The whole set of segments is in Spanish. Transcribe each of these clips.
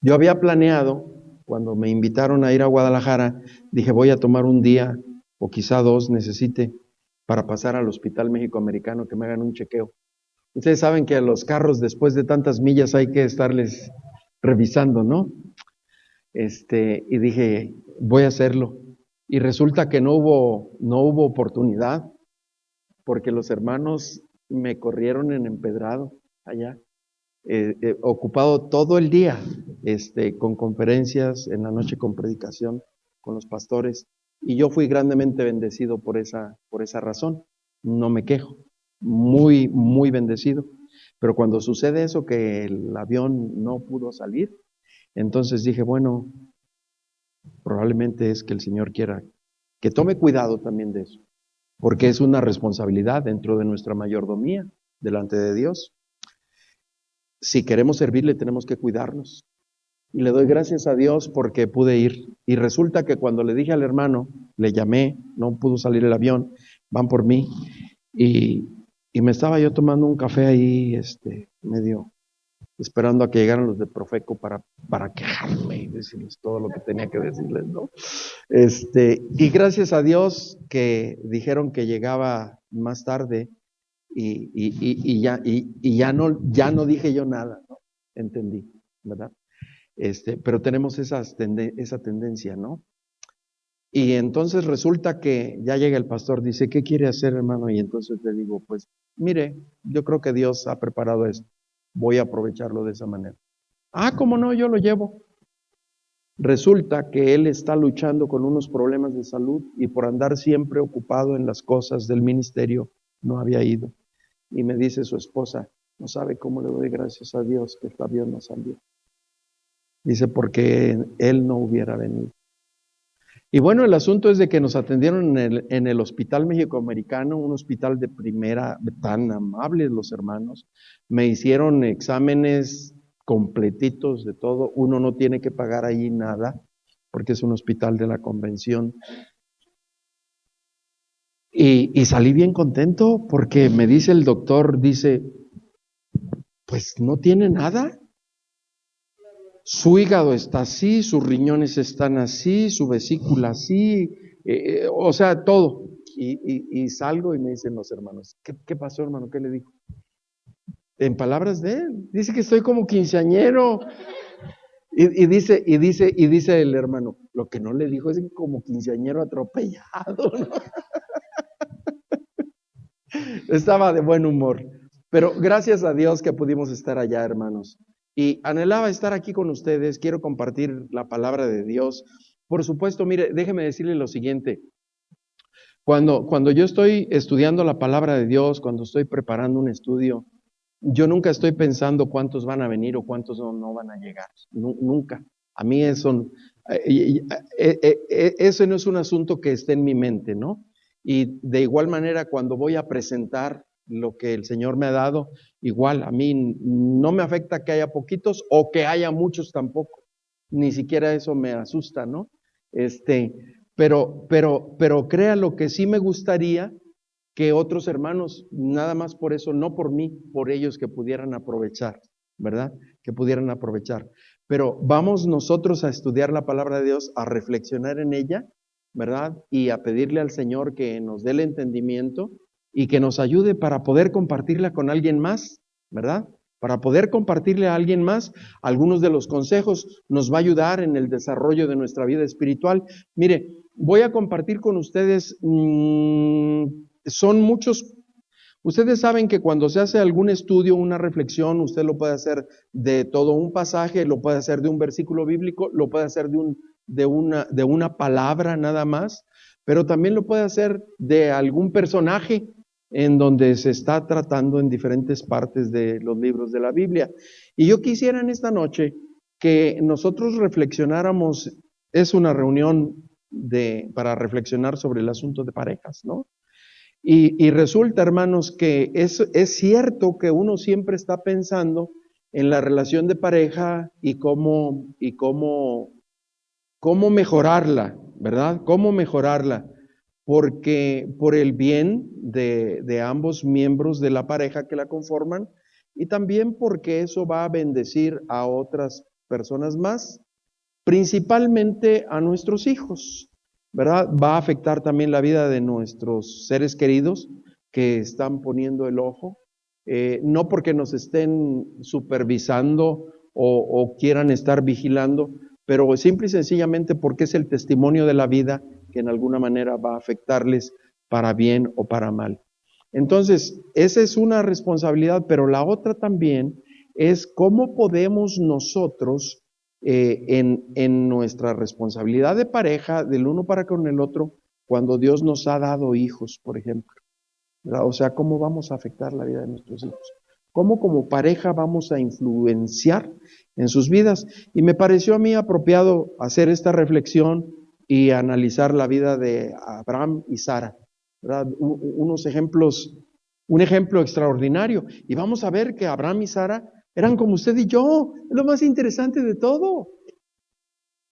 Yo había planeado, cuando me invitaron a ir a Guadalajara, dije voy a tomar un día o quizá dos necesite para pasar al Hospital México-Americano que me hagan un chequeo. Ustedes saben que a los carros después de tantas millas hay que estarles revisando, ¿no? Y dije, voy a hacerlo. Y resulta que no hubo oportunidad, porque los hermanos me corrieron en empedrado allá, ocupado todo el día, con conferencias, en la noche con predicación, con los pastores, y yo fui grandemente bendecido por esa razón. No me quejo, muy, muy bendecido. Pero cuando sucede eso, que el avión no pudo salir, entonces dije, bueno, probablemente es que el Señor quiera que tome cuidado también de eso, porque es una responsabilidad dentro de nuestra mayordomía delante de Dios. Si queremos servirle, tenemos que cuidarnos. Y le doy gracias a Dios porque pude ir. Y resulta que cuando le dije al hermano, le llamé, no pudo salir el avión, van por mí. Y me estaba yo tomando un café ahí, medio esperando a que llegaran los de Profeco para quejarme y decirles todo lo que tenía que decirles, ¿no? Y gracias a Dios que dijeron que llegaba más tarde y ya no dije yo nada, ¿no? Entendí, ¿verdad? Pero tenemos esa tendencia, ¿no? Y entonces resulta que ya llega el pastor, dice, ¿qué quiere hacer, hermano? Y entonces le digo, pues, mire, yo creo que Dios ha preparado esto, voy a aprovecharlo de esa manera. Ah, ¿cómo no? Yo lo llevo. Resulta que él está luchando con unos problemas de salud y por andar siempre ocupado en las cosas del ministerio, no había ido. Y me dice su esposa, no sabe cómo le doy gracias a Dios que el avión no salió. Dice, porque él no hubiera venido. Y bueno, el asunto es de que nos atendieron en el Hospital México-Americano, un hospital de primera, tan amables los hermanos. Me hicieron exámenes completitos de todo. Uno no tiene que pagar allí nada, porque es un hospital de la convención. Y salí bien contento porque me dice el doctor, dice, pues no tiene nada. Su hígado está así, sus riñones están así, su vesícula así, o sea, todo. Y salgo y me dicen los hermanos, ¿qué pasó, hermano? ¿Qué le dijo? En palabras de él, dice que estoy como quinceañero. Y dice el hermano, lo que no le dijo es que como quinceañero atropellado, ¿no? Estaba de buen humor. Pero gracias a Dios que pudimos estar allá, hermanos. Y anhelaba estar aquí con ustedes, quiero compartir la palabra de Dios. Por supuesto, mire, déjeme decirle lo siguiente. Cuando yo estoy estudiando la palabra de Dios, cuando estoy preparando un estudio, yo nunca estoy pensando cuántos van a venir o cuántos no van a llegar. Nunca. A mí eso no es un asunto que esté en mi mente, ¿no? Y de igual manera, cuando voy a presentar lo que el Señor me ha dado, igual a mí no me afecta que haya poquitos o que haya muchos tampoco. Ni siquiera eso me asusta, ¿no? Pero crea lo que sí me gustaría que otros hermanos, nada más por eso, no por mí, por ellos que pudieran aprovechar, ¿verdad? Que pudieran aprovechar. Pero vamos nosotros a estudiar la palabra de Dios, a reflexionar en ella, ¿verdad? Y a pedirle al Señor que nos dé el entendimiento y que nos ayude para poder compartirla con alguien más, ¿verdad? Para poder compartirle a alguien más algunos de los consejos, nos va a ayudar en el desarrollo de nuestra vida espiritual. Mire, voy a compartir con ustedes, son muchos. Ustedes saben que cuando se hace algún estudio, una reflexión, usted lo puede hacer de todo un pasaje, lo puede hacer de un versículo bíblico, lo puede hacer de una palabra nada más, pero también lo puede hacer de algún personaje en donde se está tratando en diferentes partes de los libros de la Biblia. Y yo quisiera en esta noche que nosotros reflexionáramos, es una reunión para reflexionar sobre el asunto de parejas, ¿no? Y resulta, hermanos, que es cierto que uno siempre está pensando en la relación de pareja y cómo mejorarla, ¿verdad? Cómo mejorarla, porque por el bien de ambos miembros de la pareja que la conforman y también porque eso va a bendecir a otras personas más, principalmente a nuestros hijos, ¿verdad? Va a afectar también la vida de nuestros seres queridos que están poniendo el ojo, no porque nos estén supervisando o quieran estar vigilando, pero simple y sencillamente porque es el testimonio de la vida que en alguna manera va a afectarles para bien o para mal. Entonces, esa es una responsabilidad, pero la otra también es cómo podemos nosotros, en nuestra responsabilidad de pareja, del uno para con el otro, cuando Dios nos ha dado hijos, por ejemplo, ¿verdad? O sea, cómo vamos a afectar la vida de nuestros hijos. Cómo como pareja vamos a influenciar en sus vidas. Y me pareció a mí apropiado hacer esta reflexión y analizar la vida de Abraham y Sara, ¿verdad? Unos ejemplos, un ejemplo extraordinario. Y vamos a ver que Abraham y Sara eran como usted y yo, es lo más interesante de todo,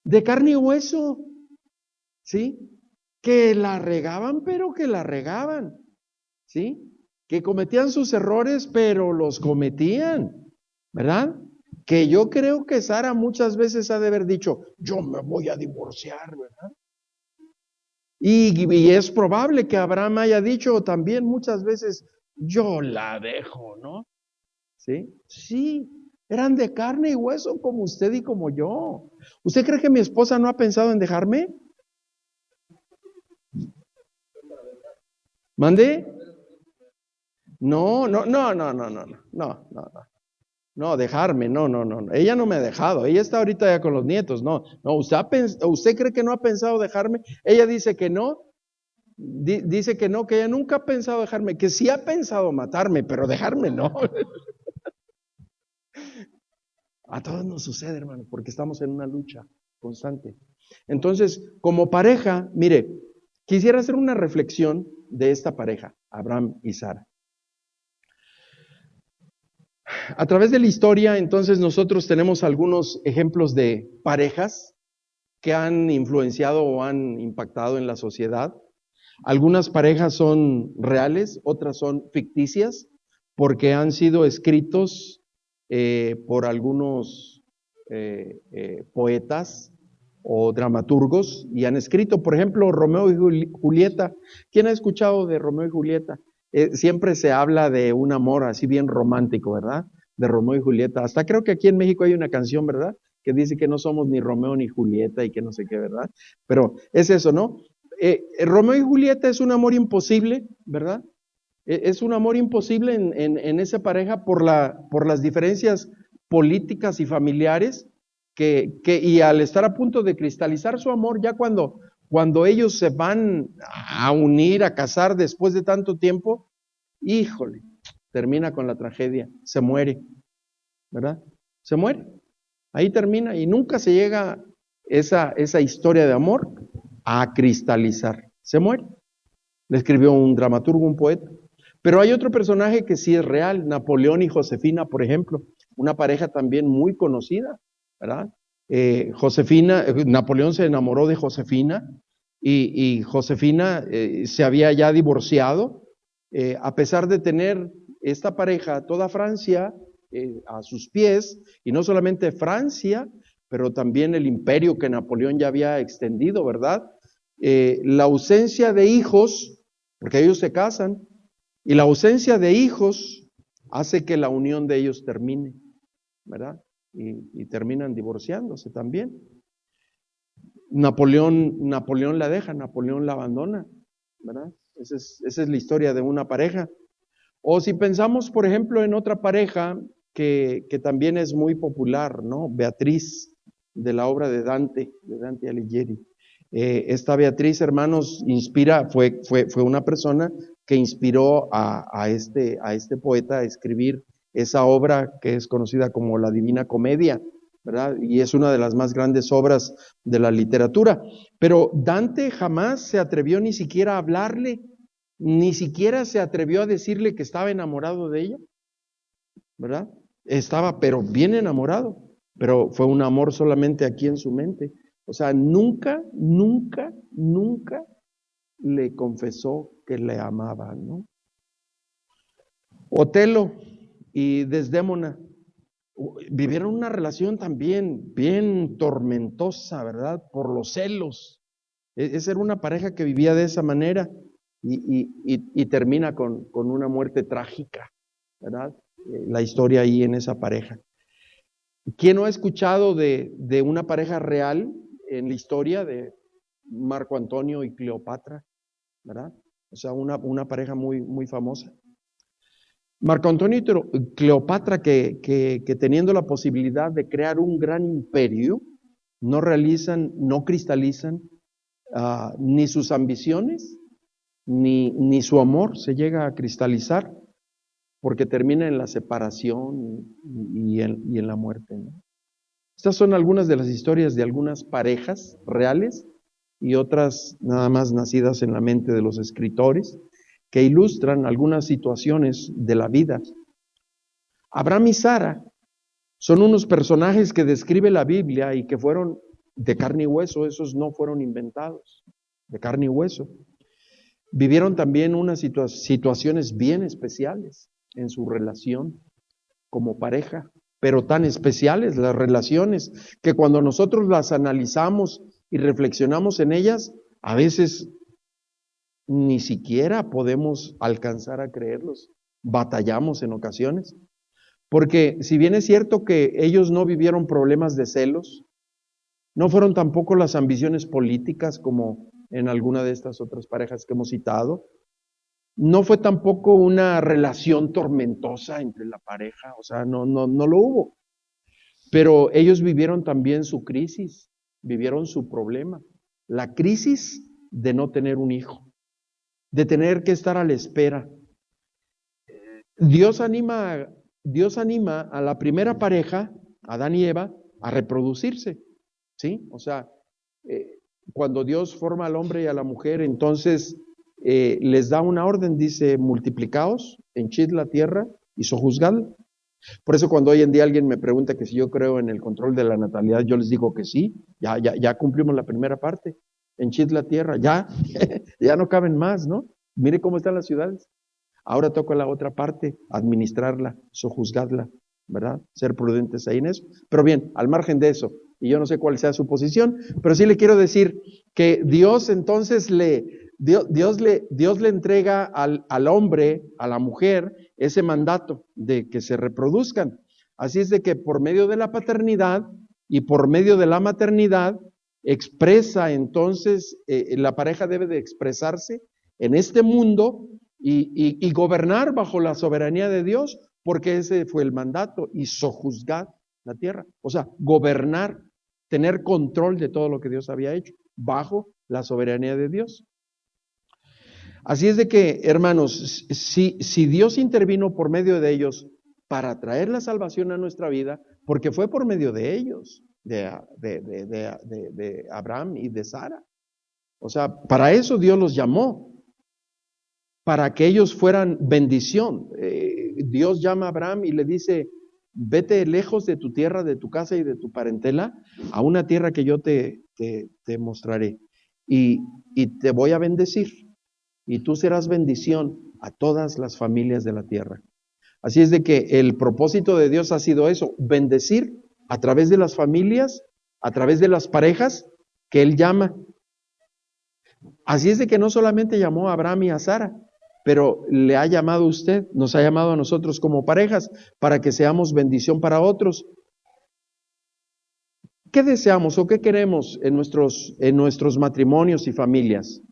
de carne y hueso, ¿sí? Que la regaban, pero que la regaban, ¿sí? Que cometían sus errores, pero los cometían, ¿verdad? Que yo creo que Sara muchas veces ha de haber dicho, yo me voy a divorciar, ¿verdad? Y es probable que Abraham haya dicho también muchas veces, yo la dejo, ¿no? ¿Sí? Sí, eran de carne y hueso como usted y como yo. ¿Usted cree que mi esposa no ha pensado en dejarme? ¿Mande? No, no, no, no, no, no, no, no, no, no. No, dejarme, no, no, no. Ella no me ha dejado. Ella está ahorita ya con los nietos. No, no. ¿Usted cree que no ha pensado dejarme? Ella dice que no. Dice que no, que ella nunca ha pensado dejarme, que sí ha pensado matarme, pero dejarme no. A todos nos sucede, hermano, porque estamos en una lucha constante. Entonces, como pareja, mire, quisiera hacer una reflexión de esta pareja, Abraham y Sara. A través de la historia, entonces, nosotros tenemos algunos ejemplos de parejas que han influenciado o han impactado en la sociedad. Algunas parejas son reales, otras son ficticias, porque han sido escritos por algunos poetas o dramaturgos y han escrito, por ejemplo, Romeo y Julieta. ¿Quién ha escuchado de Romeo y Julieta? Siempre se habla de un amor así bien romántico, ¿verdad? De Romeo y Julieta. Hasta creo que aquí en México hay una canción, ¿verdad? Que dice que no somos ni Romeo ni Julieta y que no sé qué, ¿verdad? Pero es eso, ¿no? Romeo y Julieta es un amor imposible, ¿verdad? Es un amor imposible en esa pareja por las diferencias políticas y familiares y al estar a punto de cristalizar su amor, ya cuando ellos se van a unir, a casar después de tanto tiempo, híjole, termina con la tragedia, se muere, ¿verdad? Se muere, ahí termina y nunca se llega esa historia de amor a cristalizar, se muere. Le escribió un dramaturgo, un poeta. Pero hay otro personaje que sí es real, Napoleón y Josefina, por ejemplo, una pareja también muy conocida, ¿verdad? Napoleón se enamoró de Josefina y Josefina se había ya divorciado, a pesar de tener esta pareja, toda Francia a sus pies, y no solamente Francia, pero también el imperio que Napoleón ya había extendido, ¿verdad? La ausencia de hijos, porque ellos se casan, y la ausencia de hijos hace que la unión de ellos termine, ¿verdad? Y terminan divorciándose también. Napoleón la deja, Napoleón la abandona, ¿verdad? Esa es la historia de una pareja. O si pensamos, por ejemplo, en otra pareja que también es muy popular, ¿no? Beatriz, de la obra de Dante Alighieri. Esta Beatriz, hermanos, fue una persona que inspiró a este poeta a escribir esa obra que es conocida como la Divina Comedia, ¿verdad? Y es una de las más grandes obras de la literatura. Pero Dante jamás se atrevió ni siquiera a hablarle, ni siquiera se atrevió a decirle que estaba enamorado de ella, ¿verdad? Estaba, pero bien enamorado, pero fue un amor solamente aquí en su mente. O sea, nunca, nunca, nunca le confesó que le amaba, ¿no? Otelo y Desdémona, Vivieron una relación también bien tormentosa, ¿verdad? Por los celos. Esa era una pareja que vivía de esa manera y termina con una muerte trágica, ¿verdad? La historia ahí en esa pareja. ¿Quién no ha escuchado de una pareja real en la historia de Marco Antonio y Cleopatra, ¿verdad? O sea, una pareja muy, muy famosa. Marco Antonio y Cleopatra que teniendo la posibilidad de crear un gran imperio, no realizan, no cristalizan ni sus ambiciones, ni su amor se llega a cristalizar, porque termina en la separación y en la muerte, ¿no? Estas son algunas de las historias de algunas parejas reales y otras nada más nacidas en la mente de los escritores, que ilustran algunas situaciones de la vida. Abraham y Sara son unos personajes que describe la Biblia y que fueron de carne y hueso, esos no fueron inventados, de carne y hueso. Vivieron también unas situaciones bien especiales en su relación como pareja, pero tan especiales las relaciones que cuando nosotros las analizamos y reflexionamos en ellas, a veces ni siquiera podemos alcanzar a creerlos, batallamos en ocasiones, porque si bien es cierto que ellos no vivieron problemas de celos, no fueron tampoco las ambiciones políticas como en alguna de estas otras parejas que hemos citado, no fue tampoco una relación tormentosa entre la pareja, o sea, no lo hubo. Pero ellos vivieron también su crisis, vivieron su problema, la crisis de no tener un hijo, de tener que estar a la espera. Dios anima a la primera pareja, Adán y Eva, a reproducirse, ¿sí? O sea, cuando Dios forma al hombre y a la mujer, entonces les da una orden, dice, multiplicaos, henchid la tierra y sojuzgadla. Por eso cuando hoy en día alguien me pregunta que si yo creo en el control de la natalidad, yo les digo que sí, ya cumplimos la primera parte, henchid la tierra, ya no caben más, ¿no? Mire cómo están las ciudades. Ahora toca la otra parte, administrarla, sojuzgarla, ¿verdad? Ser prudentes ahí en eso. Pero bien, al margen de eso, y yo no sé cuál sea su posición, pero sí le quiero decir que Dios entonces Dios le entrega al hombre, a la mujer, ese mandato de que se reproduzcan. Así es de que por medio de la paternidad y por medio de la maternidad, expresa entonces, la pareja debe de expresarse en este mundo y gobernar bajo la soberanía de Dios, porque ese fue el mandato, y sojuzgar la tierra. O sea, gobernar, tener control de todo lo que Dios había hecho, bajo la soberanía de Dios. Así es de que, hermanos, si Dios intervino por medio de ellos para traer la salvación a nuestra vida, porque fue por medio de ellos, de Abraham y de Sara. O sea, para eso Dios los llamó, para que ellos fueran bendición. Dios llama a Abraham y le dice, vete lejos de tu tierra, de tu casa y de tu parentela, a una tierra que yo te mostraré. Y te voy a bendecir. Y tú serás bendición a todas las familias de la tierra. Así es de que el propósito de Dios ha sido eso, bendecir a través de las familias, a través de las parejas que Él llama. Así es de que no solamente llamó a Abraham y a Sara, pero le ha llamado a usted, nos ha llamado a nosotros como parejas para que seamos bendición para otros. ¿Qué deseamos o qué queremos en nuestros matrimonios y familias?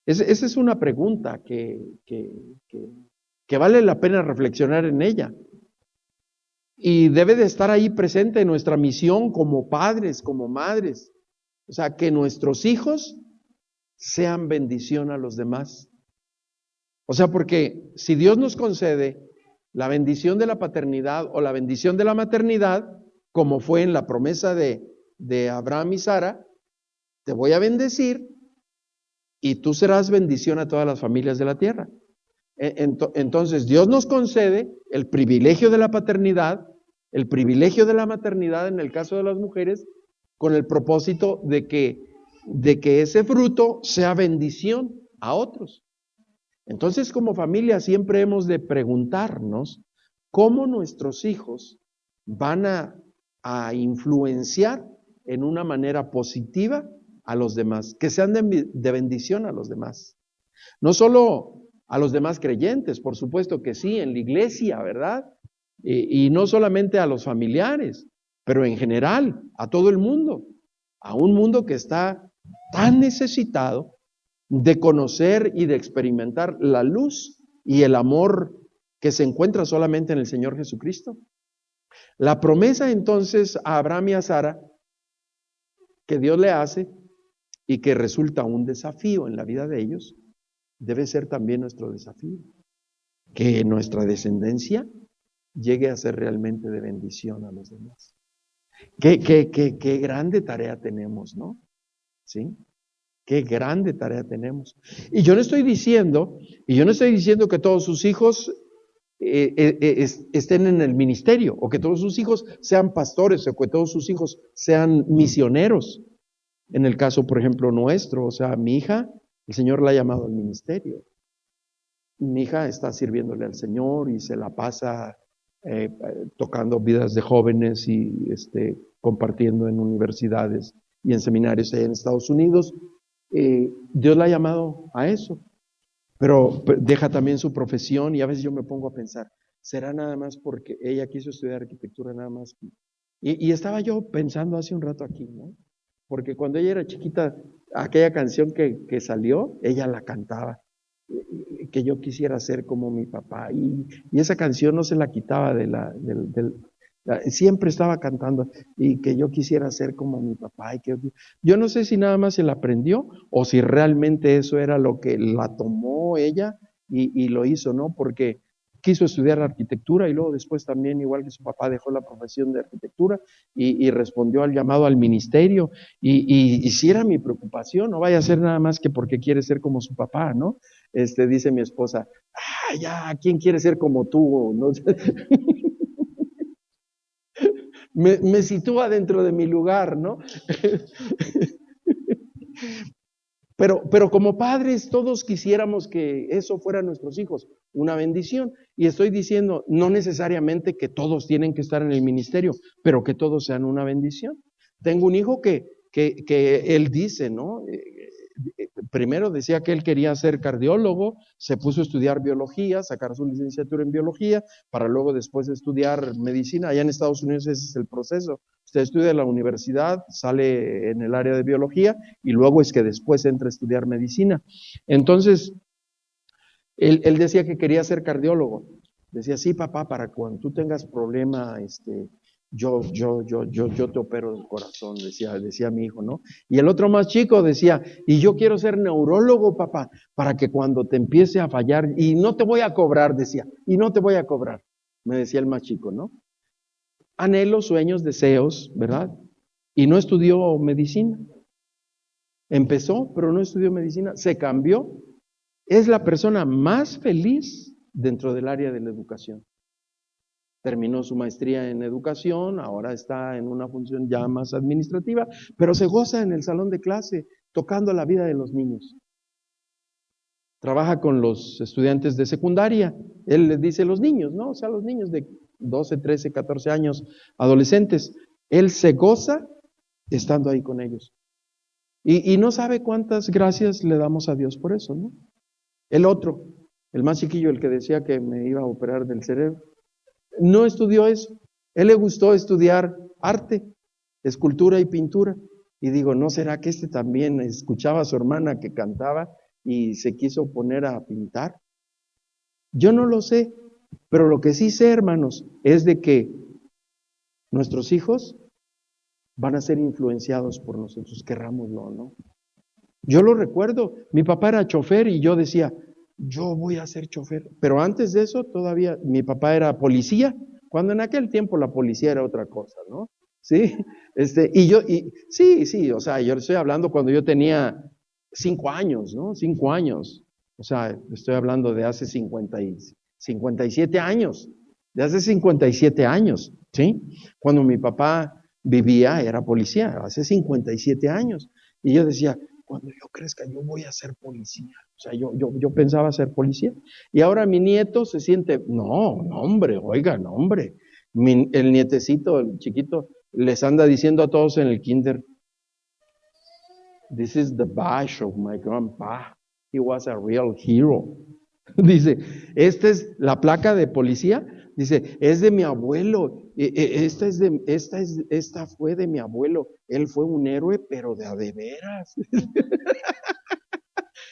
Esa es una pregunta que vale la pena reflexionar en ella. Y debe de estar ahí presente en nuestra misión como padres, como madres. O sea, que nuestros hijos sean bendición a los demás. O sea, porque si Dios nos concede la bendición de la paternidad o la bendición de la maternidad, como fue en la promesa de Abraham y Sara, te voy a bendecir y tú serás bendición a todas las familias de la tierra. Entonces Dios nos concede el privilegio de la paternidad, el privilegio de la maternidad en el caso de las mujeres, con el propósito de que ese fruto sea bendición a otros. Entonces, como familia siempre hemos de preguntarnos cómo nuestros hijos van a influenciar en una manera positiva a los demás, que sean de bendición a los demás. No solo a los demás creyentes, por supuesto que sí, en la iglesia, ¿verdad? Y no solamente a los familiares, pero en general, a todo el mundo, a un mundo que está tan necesitado de conocer y de experimentar la luz y el amor que se encuentra solamente en el Señor Jesucristo. La promesa entonces a Abraham y a Sara que Dios le hace y que resulta un desafío en la vida de ellos, debe ser también nuestro desafío. Que nuestra descendencia llegue a ser realmente de bendición a los demás. Qué grande tarea tenemos, ¿no? ¿Sí? Qué grande tarea tenemos. Y yo no estoy diciendo que todos sus hijos estén en el ministerio, o que todos sus hijos sean pastores, o que todos sus hijos sean misioneros. En el caso, por ejemplo, nuestro, o sea, mi hija, el Señor la ha llamado al ministerio. Mi hija está sirviéndole al Señor y se la pasa tocando vidas de jóvenes y compartiendo en universidades y en seminarios en Estados Unidos. Dios la ha llamado a eso, pero deja también su profesión y a veces yo me pongo a pensar, ¿será nada más porque ella quiso estudiar arquitectura nada más? Y estaba yo pensando hace un rato aquí, ¿no? Porque cuando ella era chiquita, aquella canción que salió, ella la cantaba, que yo quisiera ser como mi papá, y esa canción no se la quitaba siempre estaba cantando, y que yo quisiera ser como mi papá, y que yo no sé si nada más se la aprendió, o si realmente eso era lo que la tomó ella, y lo hizo, ¿no? Porque quiso estudiar arquitectura, y luego después también, igual que su papá, dejó la profesión de arquitectura, y respondió al llamado al ministerio, y si era mi preocupación, no vaya a ser nada más que porque quiere ser como su papá, ¿no? Dice mi esposa, ya, ¿quién quiere ser como tú? ¿No? me sitúa dentro de mi lugar, ¿no? Pero como padres todos quisiéramos que eso fuera nuestros hijos, una bendición. Y estoy diciendo, no necesariamente que todos tienen que estar en el ministerio, pero que todos sean una bendición. Tengo un hijo que él dice, ¿no? Primero decía que él quería ser cardiólogo, se puso a estudiar biología, sacar su licenciatura en biología, para luego después estudiar medicina. Allá en Estados Unidos ese es el proceso. Usted estudia en la universidad, sale en el área de biología y luego es que después entra a estudiar medicina. Entonces, él decía que quería ser cardiólogo. Decía, sí, papá, para cuando tú tengas problema, yo te opero el corazón, decía mi hijo, ¿no? Y el otro más chico decía, y yo quiero ser neurólogo, papá, para que cuando te empiece a fallar, y no te voy a cobrar, decía, y no te voy a cobrar, me decía el más chico, ¿no? Anhelos, sueños, deseos, ¿verdad? Y no estudió medicina. Empezó, pero no estudió medicina, se cambió. Es la persona más feliz dentro del área de la educación. Terminó su maestría en educación, ahora está en una función ya más administrativa, pero se goza en el salón de clase, tocando la vida de los niños. Trabaja con los estudiantes de secundaria, él les dice los niños, ¿no? O sea, los niños de 12, 13, 14 años, adolescentes. Él se goza estando ahí con ellos. Y no sabe cuántas gracias le damos a Dios por eso, ¿no? El otro, el más chiquillo, el que decía que me iba a operar del cerebro, no estudió eso. Él le gustó estudiar arte, escultura y pintura. Y digo, ¿no será que también escuchaba a su hermana que cantaba y se quiso poner a pintar? Yo no lo sé, pero lo que sí sé, hermanos, es de que nuestros hijos van a ser influenciados por nosotros, querrámoslo o no. Yo lo recuerdo, mi papá era chofer y yo decía, yo voy a ser chofer. Pero antes de eso todavía mi papá era policía, cuando en aquel tiempo la policía era otra cosa, ¿no? Sí, sí, o sea, yo estoy hablando cuando yo tenía 5 años, ¿no? 5 años. O sea, estoy hablando de hace 57 años, de hace 57 años, ¿sí? Cuando mi papá vivía, era policía, hace 57 años. Y yo decía, cuando yo crezca, yo voy a ser policía. O sea, yo pensaba ser policía. Y ahora mi nieto se siente, no, hombre, oiga, no, hombre. El nietecito, el chiquito, les anda diciendo a todos en el kinder, "This is the badge of my grandpa. He was a real hero." Dice, esta es la placa de policía. Dice, es de mi abuelo. Esta fue de mi abuelo. Él fue un héroe, pero de a de veras.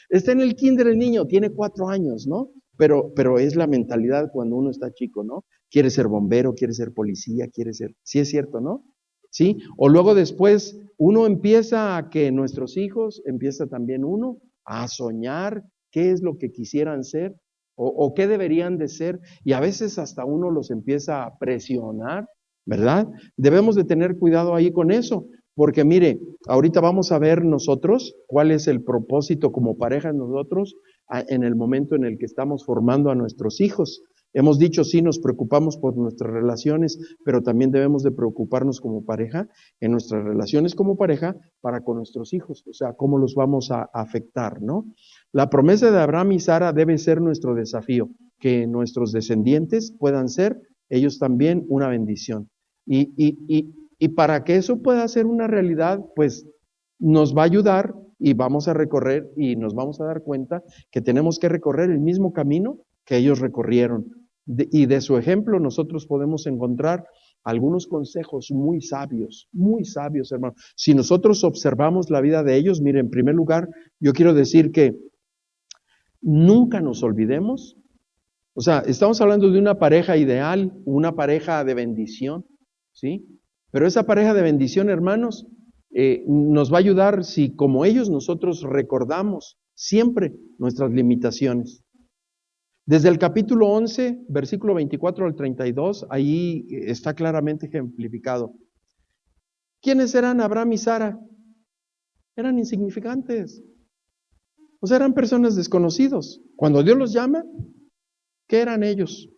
Está en el kinder el niño, tiene 4 años, ¿no? Pero es la mentalidad cuando uno está chico, ¿no? Quiere ser bombero, quiere ser policía, quiere ser... Sí es cierto, ¿no? ¿Sí? O luego después uno empieza a que nuestros hijos, empieza también uno a soñar qué es lo que quisieran ser o qué deberían de ser, y a veces hasta uno los empieza a presionar, ¿verdad? Debemos de tener cuidado ahí con eso, porque mire, ahorita vamos a ver nosotros cuál es el propósito como pareja en nosotros en el momento en el que estamos formando a nuestros hijos. Hemos dicho, sí, nos preocupamos por nuestras relaciones, pero también debemos de preocuparnos como pareja, en nuestras relaciones como pareja, para con nuestros hijos, o sea, cómo los vamos a afectar, ¿no? La promesa de Abraham y Sara debe ser nuestro desafío, que nuestros descendientes puedan ser ellos también una bendición. Y para que eso pueda ser una realidad, pues nos va a ayudar y vamos a recorrer y nos vamos a dar cuenta que tenemos que recorrer el mismo camino que ellos recorrieron. Y de su ejemplo nosotros podemos encontrar algunos consejos muy sabios, hermano. Si nosotros observamos la vida de ellos, mire, en primer lugar, yo quiero decir que nunca nos olvidemos, o sea, estamos hablando de una pareja ideal, una pareja de bendición, ¿sí? Pero esa pareja de bendición, hermanos, nos va a ayudar si como ellos nosotros recordamos siempre nuestras limitaciones. Desde el capítulo 11, versículo 24 al 32, ahí está claramente ejemplificado. ¿Quiénes eran Abraham y Sara? Eran insignificantes. O sea, eran personas desconocidos. Cuando Dios los llama, ¿qué eran ellos?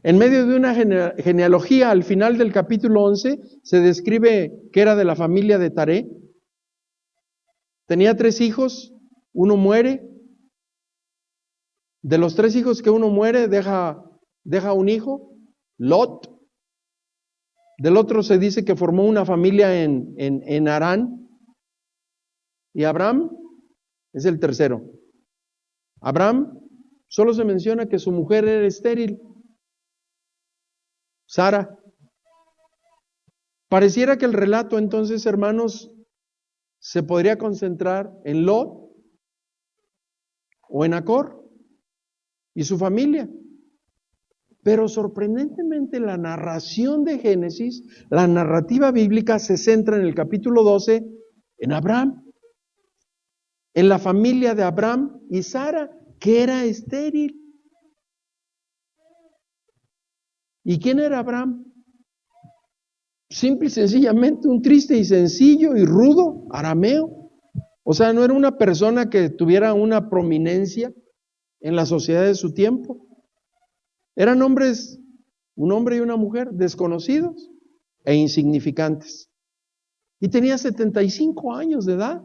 En medio de una genealogía, al final del capítulo 11, se describe que era de la familia de Taré. Tenía 3 hijos, uno muere. De los 3 hijos que uno muere, deja un hijo, Lot. Del otro se dice que formó una familia en Harán. Y Abraham es el tercero. Abraham solo se menciona que su mujer era estéril, Sara. Pareciera que el relato entonces, hermanos, se podría concentrar en Lot o en Acor y su familia. Pero sorprendentemente la narración de Génesis, la narrativa bíblica se centra en el capítulo 12 en Abraham, en la familia de Abraham y Sara, que era estéril. ¿Y quién era Abraham? Simple y sencillamente un triste y sencillo y rudo arameo. O sea, no era una persona que tuviera una prominencia en la sociedad de su tiempo. Eran hombres, un hombre y una mujer, desconocidos e insignificantes. Y tenía 75 años de edad.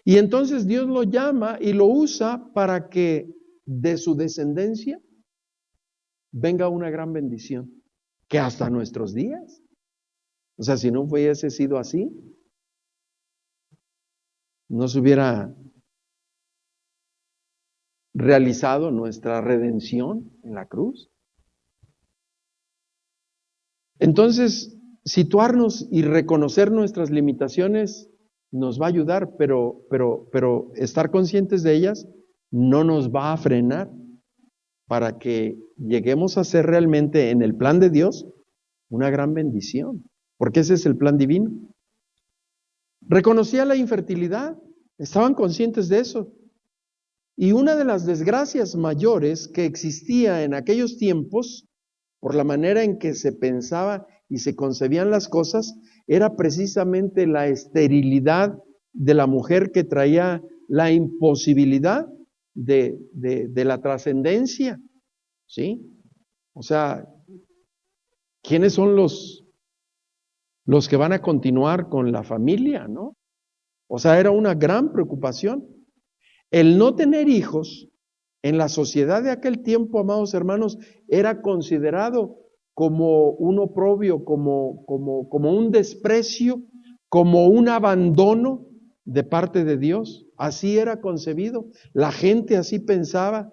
Y entonces Dios lo llama y lo usa para que de su descendencia venga una gran bendición, que hasta nuestros días. O sea, si no hubiese sido así, no se hubiera realizado nuestra redención en la cruz. Entonces, situarnos y reconocer nuestras limitaciones nos va a ayudar, pero estar conscientes de ellas no nos va a frenar para que lleguemos a ser realmente en el plan de Dios una gran bendición, porque ese es el plan divino. Reconocía la infertilidad, estaban conscientes de eso. Y una de las desgracias mayores que existía en aquellos tiempos, por la manera en que se pensaba y se concebían las cosas, era precisamente la esterilidad de la mujer, que traía la imposibilidad de la trascendencia, ¿sí? O sea, ¿quiénes son los que van a continuar con la familia, no? O sea, era una gran preocupación. El no tener hijos En la sociedad de aquel tiempo, amados hermanos, era considerado como un oprobio, como un desprecio, como un abandono de parte de Dios. Así era concebido. La gente así pensaba.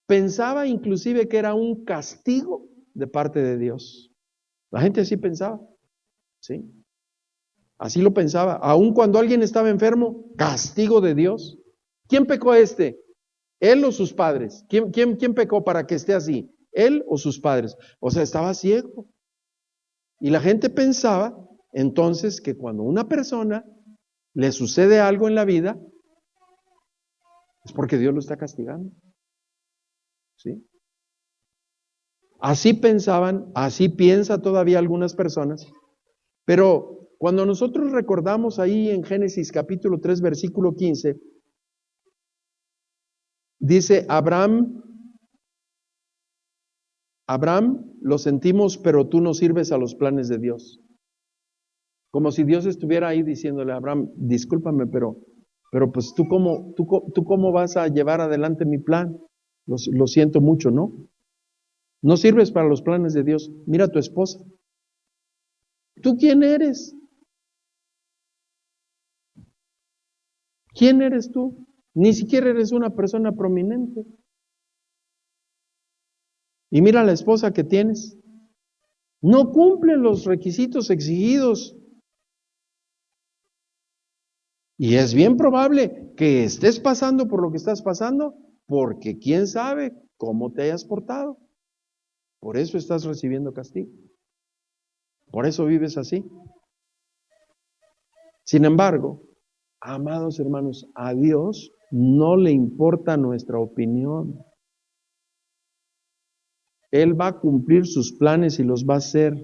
Pensaba inclusive que era un castigo de parte de Dios. La gente así pensaba, ¿sí? Así lo pensaba. Aun cuando alguien estaba enfermo, castigo de Dios. ¿Quién pecó este? ¿Él o sus padres? ¿Quién pecó para que esté así? ¿Él o sus padres? O sea, estaba ciego. Y la gente pensaba entonces que cuando a una persona le sucede algo en la vida, es porque Dios lo está castigando. ¿Sí? Así pensaban, así piensa todavía algunas personas, pero cuando nosotros recordamos ahí en Génesis capítulo 3, versículo 15, dice Abraham, lo sentimos, pero tú no sirves a los planes de Dios. Como si Dios estuviera ahí diciéndole a Abraham, discúlpame, pero pues tú cómo vas a llevar adelante mi plan. Lo siento mucho, ¿no? No sirves para los planes de Dios. Mira a tu esposa. ¿Tú quién eres? ¿Quién eres tú? Ni siquiera eres una persona prominente. Y mira la esposa que tienes. No cumple los requisitos exigidos. Y es bien probable que estés pasando por lo que estás pasando, porque quién sabe cómo te hayas portado. Por eso estás recibiendo castigo. Por eso vives así. Sin embargo, amados hermanos, a Dios no le importa nuestra opinión. Él va a cumplir sus planes y los va a hacer.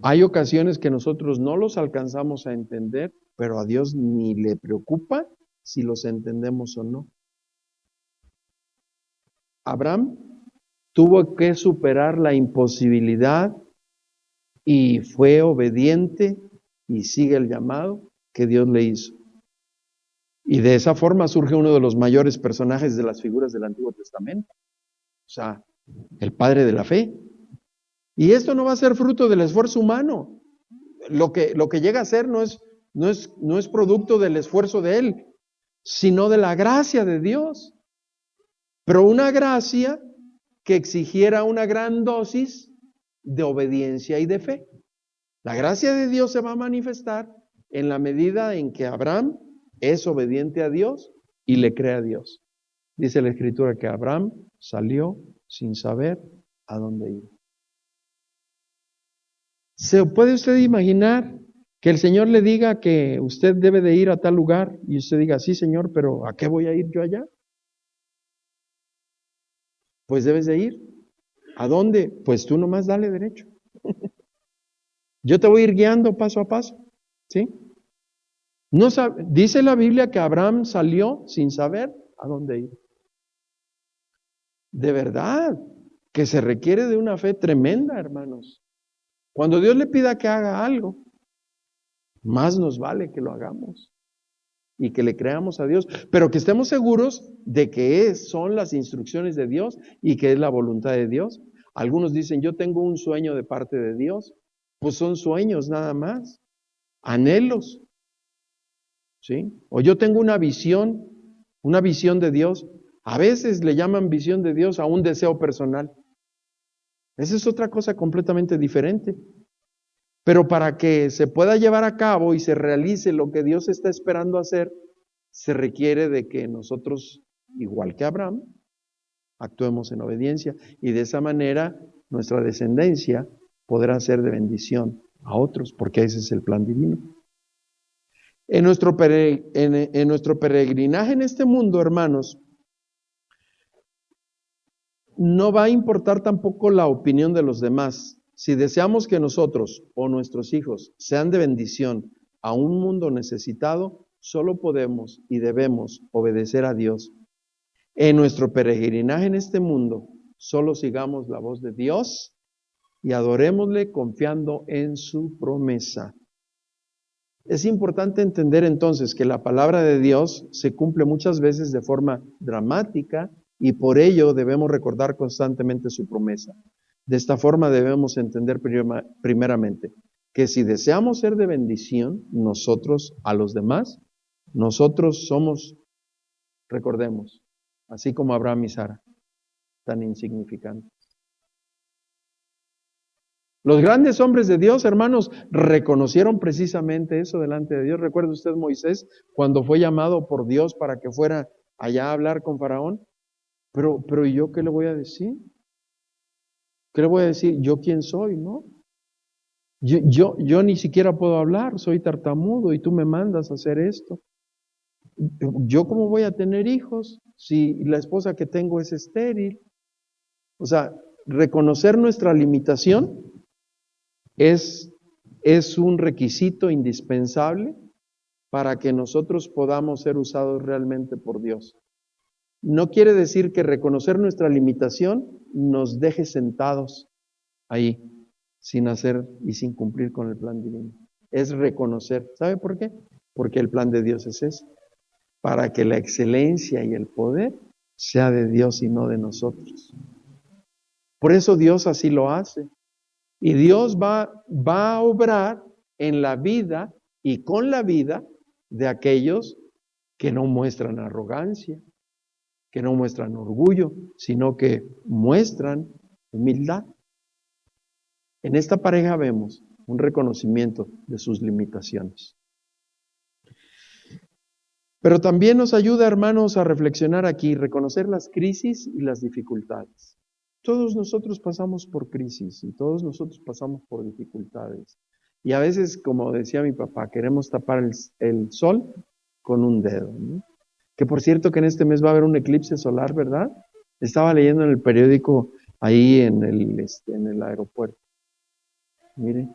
Hay ocasiones que nosotros no los alcanzamos a entender, pero a Dios ni le preocupa si los entendemos o no. Abraham tuvo que superar la imposibilidad y fue obediente y sigue el llamado que Dios le hizo. Y de esa forma surge uno de los mayores personajes de las figuras del Antiguo Testamento. O sea, el padre de la fe. Y esto no va a ser fruto del esfuerzo humano. Lo que llega a ser no es producto del esfuerzo de él, sino de la gracia de Dios. Pero una gracia que exigiera una gran dosis de obediencia y de fe. La gracia de Dios se va a manifestar en la medida en que Abraham es obediente a Dios y le cree a Dios. Dice la Escritura que Abraham salió sin saber a dónde iba. ¿Se puede usted imaginar que el Señor le diga que usted debe de ir a tal lugar y usted diga, sí, Señor, pero ¿a qué voy a ir yo allá? Pues debes de ir. ¿A dónde? Pues tú nomás dale derecho. Yo te voy a ir guiando paso a paso, ¿sí? No dice la Biblia que Abraham salió sin saber a dónde ir. De verdad, que se requiere de una fe tremenda, hermanos. Cuando Dios le pida que haga algo, más nos vale que lo hagamos y que le creamos a Dios, pero que estemos seguros de que son las instrucciones de Dios y que es la voluntad de Dios. Algunos dicen, yo tengo un sueño de parte de Dios. Pues son sueños nada más, anhelos, ¿sí? O yo tengo una visión de Dios. A veces le llaman visión de Dios a un deseo personal. Esa es otra cosa completamente diferente. Pero para que se pueda llevar a cabo y se realice lo que Dios está esperando hacer, se requiere de que nosotros, igual que Abraham, actuemos en obediencia y de esa manera nuestra descendencia podrá ser de bendición a otros, porque ese es el plan divino. En nuestro peregrinaje en este mundo, hermanos, no va a importar tampoco la opinión de los demás. Si deseamos que nosotros o nuestros hijos sean de bendición a un mundo necesitado, solo podemos y debemos obedecer a Dios. En nuestro peregrinaje en este mundo, solo sigamos la voz de Dios y adorémosle confiando en su promesa. Es importante entender entonces que la palabra de Dios se cumple muchas veces de forma dramática y por ello debemos recordar constantemente su promesa. De esta forma debemos entender primeramente que si deseamos ser de bendición nosotros a los demás, nosotros somos, recordemos, así como Abraham y Sara, tan insignificantes. Los grandes hombres de Dios, hermanos, reconocieron precisamente eso delante de Dios. ¿Recuerda usted Moisés cuando fue llamado por Dios para que fuera allá a hablar con Faraón? Pero ¿y yo qué le voy a decir? ¿Qué le voy a decir? ¿Yo quién soy, no? Yo ni siquiera puedo hablar, soy tartamudo y tú me mandas a hacer esto. ¿Yo cómo voy a tener hijos si la esposa que tengo es estéril? O sea, reconocer nuestra limitación es un requisito indispensable para que nosotros podamos ser usados realmente por Dios. No quiere decir que reconocer nuestra limitación nos deje sentados ahí, sin hacer y sin cumplir con el plan divino. Es reconocer. ¿Sabe por qué? Porque el plan de Dios es ese. Para que la excelencia y el poder sea de Dios y no de nosotros. Por eso Dios así lo hace. Y Dios va a obrar en la vida y con la vida de aquellos que no muestran arrogancia, que no muestran orgullo, sino que muestran humildad. En esta pareja vemos un reconocimiento de sus limitaciones. Pero también nos ayuda, hermanos, a reflexionar aquí, reconocer las crisis y las dificultades. Todos nosotros pasamos por crisis y todos nosotros pasamos por dificultades. Y a veces, como decía mi papá, queremos tapar el sol con un dedo, ¿no? Que por cierto que en este mes va a haber un eclipse solar, ¿verdad? Estaba leyendo en el periódico ahí en el aeropuerto. Mire,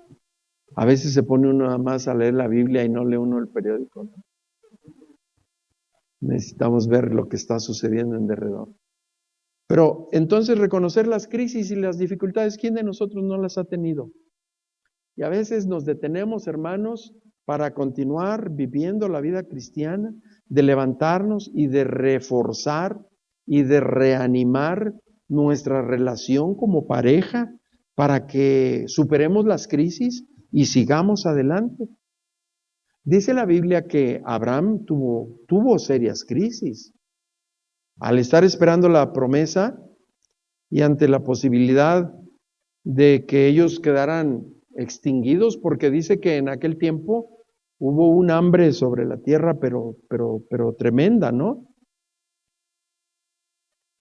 a veces se pone uno nada más a leer la Biblia y no lee uno el periódico, ¿no? Necesitamos ver lo que está sucediendo en derredor. Pero entonces reconocer las crisis y las dificultades, ¿quién de nosotros no las ha tenido? Y a veces nos detenemos, hermanos, para continuar viviendo la vida cristiana, de levantarnos y de reforzar y de reanimar nuestra relación como pareja para que superemos las crisis y sigamos adelante. Dice la Biblia que Abraham tuvo serias crisis. Al estar esperando la promesa y ante la posibilidad de que ellos quedaran extinguidos, porque dice que en aquel tiempo hubo un hambre sobre la tierra, pero tremenda, ¿no?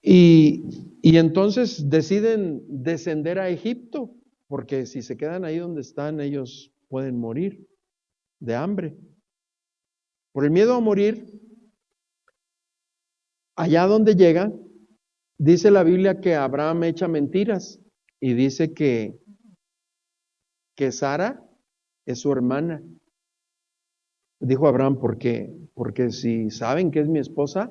Y entonces deciden descender a Egipto, porque si se quedan ahí donde están, ellos pueden morir de hambre. Por el miedo a morir, allá donde llegan, dice la Biblia que Abraham echa mentiras y dice que Sara es su hermana. Dijo Abraham, porque si saben que es mi esposa,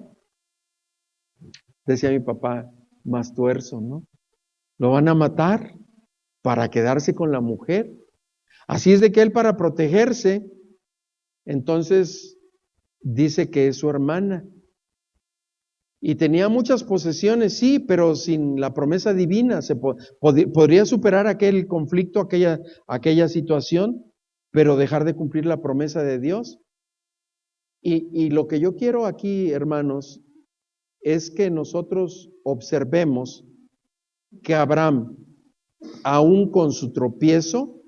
decía mi papá, más tuerzo, ¿no? Lo van a matar para quedarse con la mujer. Así es de que él, para protegerse, entonces dice que es su hermana. Y tenía muchas posesiones, sí, pero sin la promesa divina. Podría superar aquel conflicto, aquella situación, pero dejar de cumplir la promesa de Dios. Y lo que yo quiero aquí, hermanos, es que nosotros observemos que Abraham, aún con su tropiezo,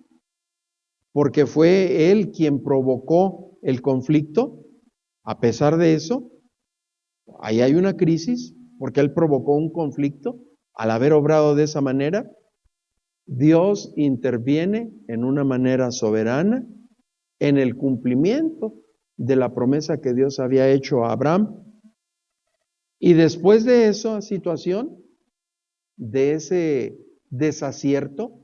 porque fue él quien provocó el conflicto, a pesar de eso, ahí hay una crisis, porque él provocó un conflicto, al haber obrado de esa manera, Dios interviene en una manera soberana en el cumplimiento de la promesa que Dios había hecho a Abraham. Y después de esa situación, de ese desacierto,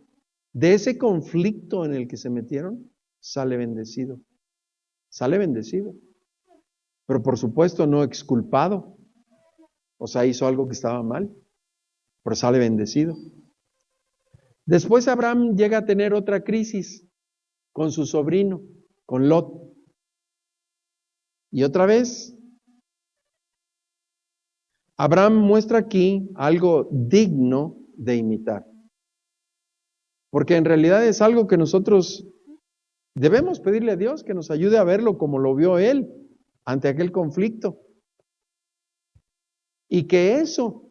de ese conflicto en el que se metieron, sale bendecido. Sale bendecido. Pero por supuesto no exculpado. O sea, hizo algo que estaba mal, pero sale bendecido. Después Abraham llega a tener otra crisis con su sobrino, con Lot. Y otra vez, Abraham muestra aquí algo digno de imitar. Porque en realidad es algo que nosotros debemos pedirle a Dios que nos ayude a verlo como lo vio él ante aquel conflicto. Y que eso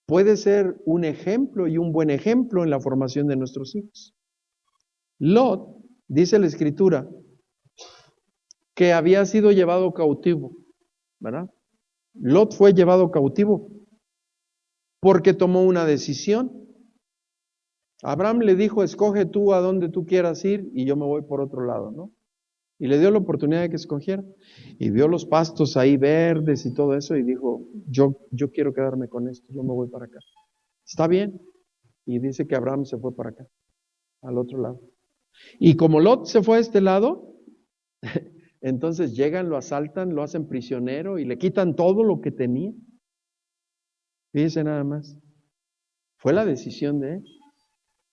puede ser un ejemplo y un buen ejemplo en la formación de nuestros hijos. Lot, dice la Escritura, que había sido llevado cautivo, ¿verdad? Lot fue llevado cautivo porque tomó una decisión. Abraham le dijo, escoge tú a dónde tú quieras ir y yo me voy por otro lado, ¿no? Y le dio la oportunidad de que escogiera. Y vio los pastos ahí verdes y todo eso y dijo, yo quiero quedarme con esto, yo me voy para acá. Está bien. Y dice que Abraham se fue para acá, al otro lado. Y como Lot se fue a este lado, entonces llegan, lo asaltan, lo hacen prisionero y le quitan todo lo que tenía. Fíjense nada más. Fue la decisión de él.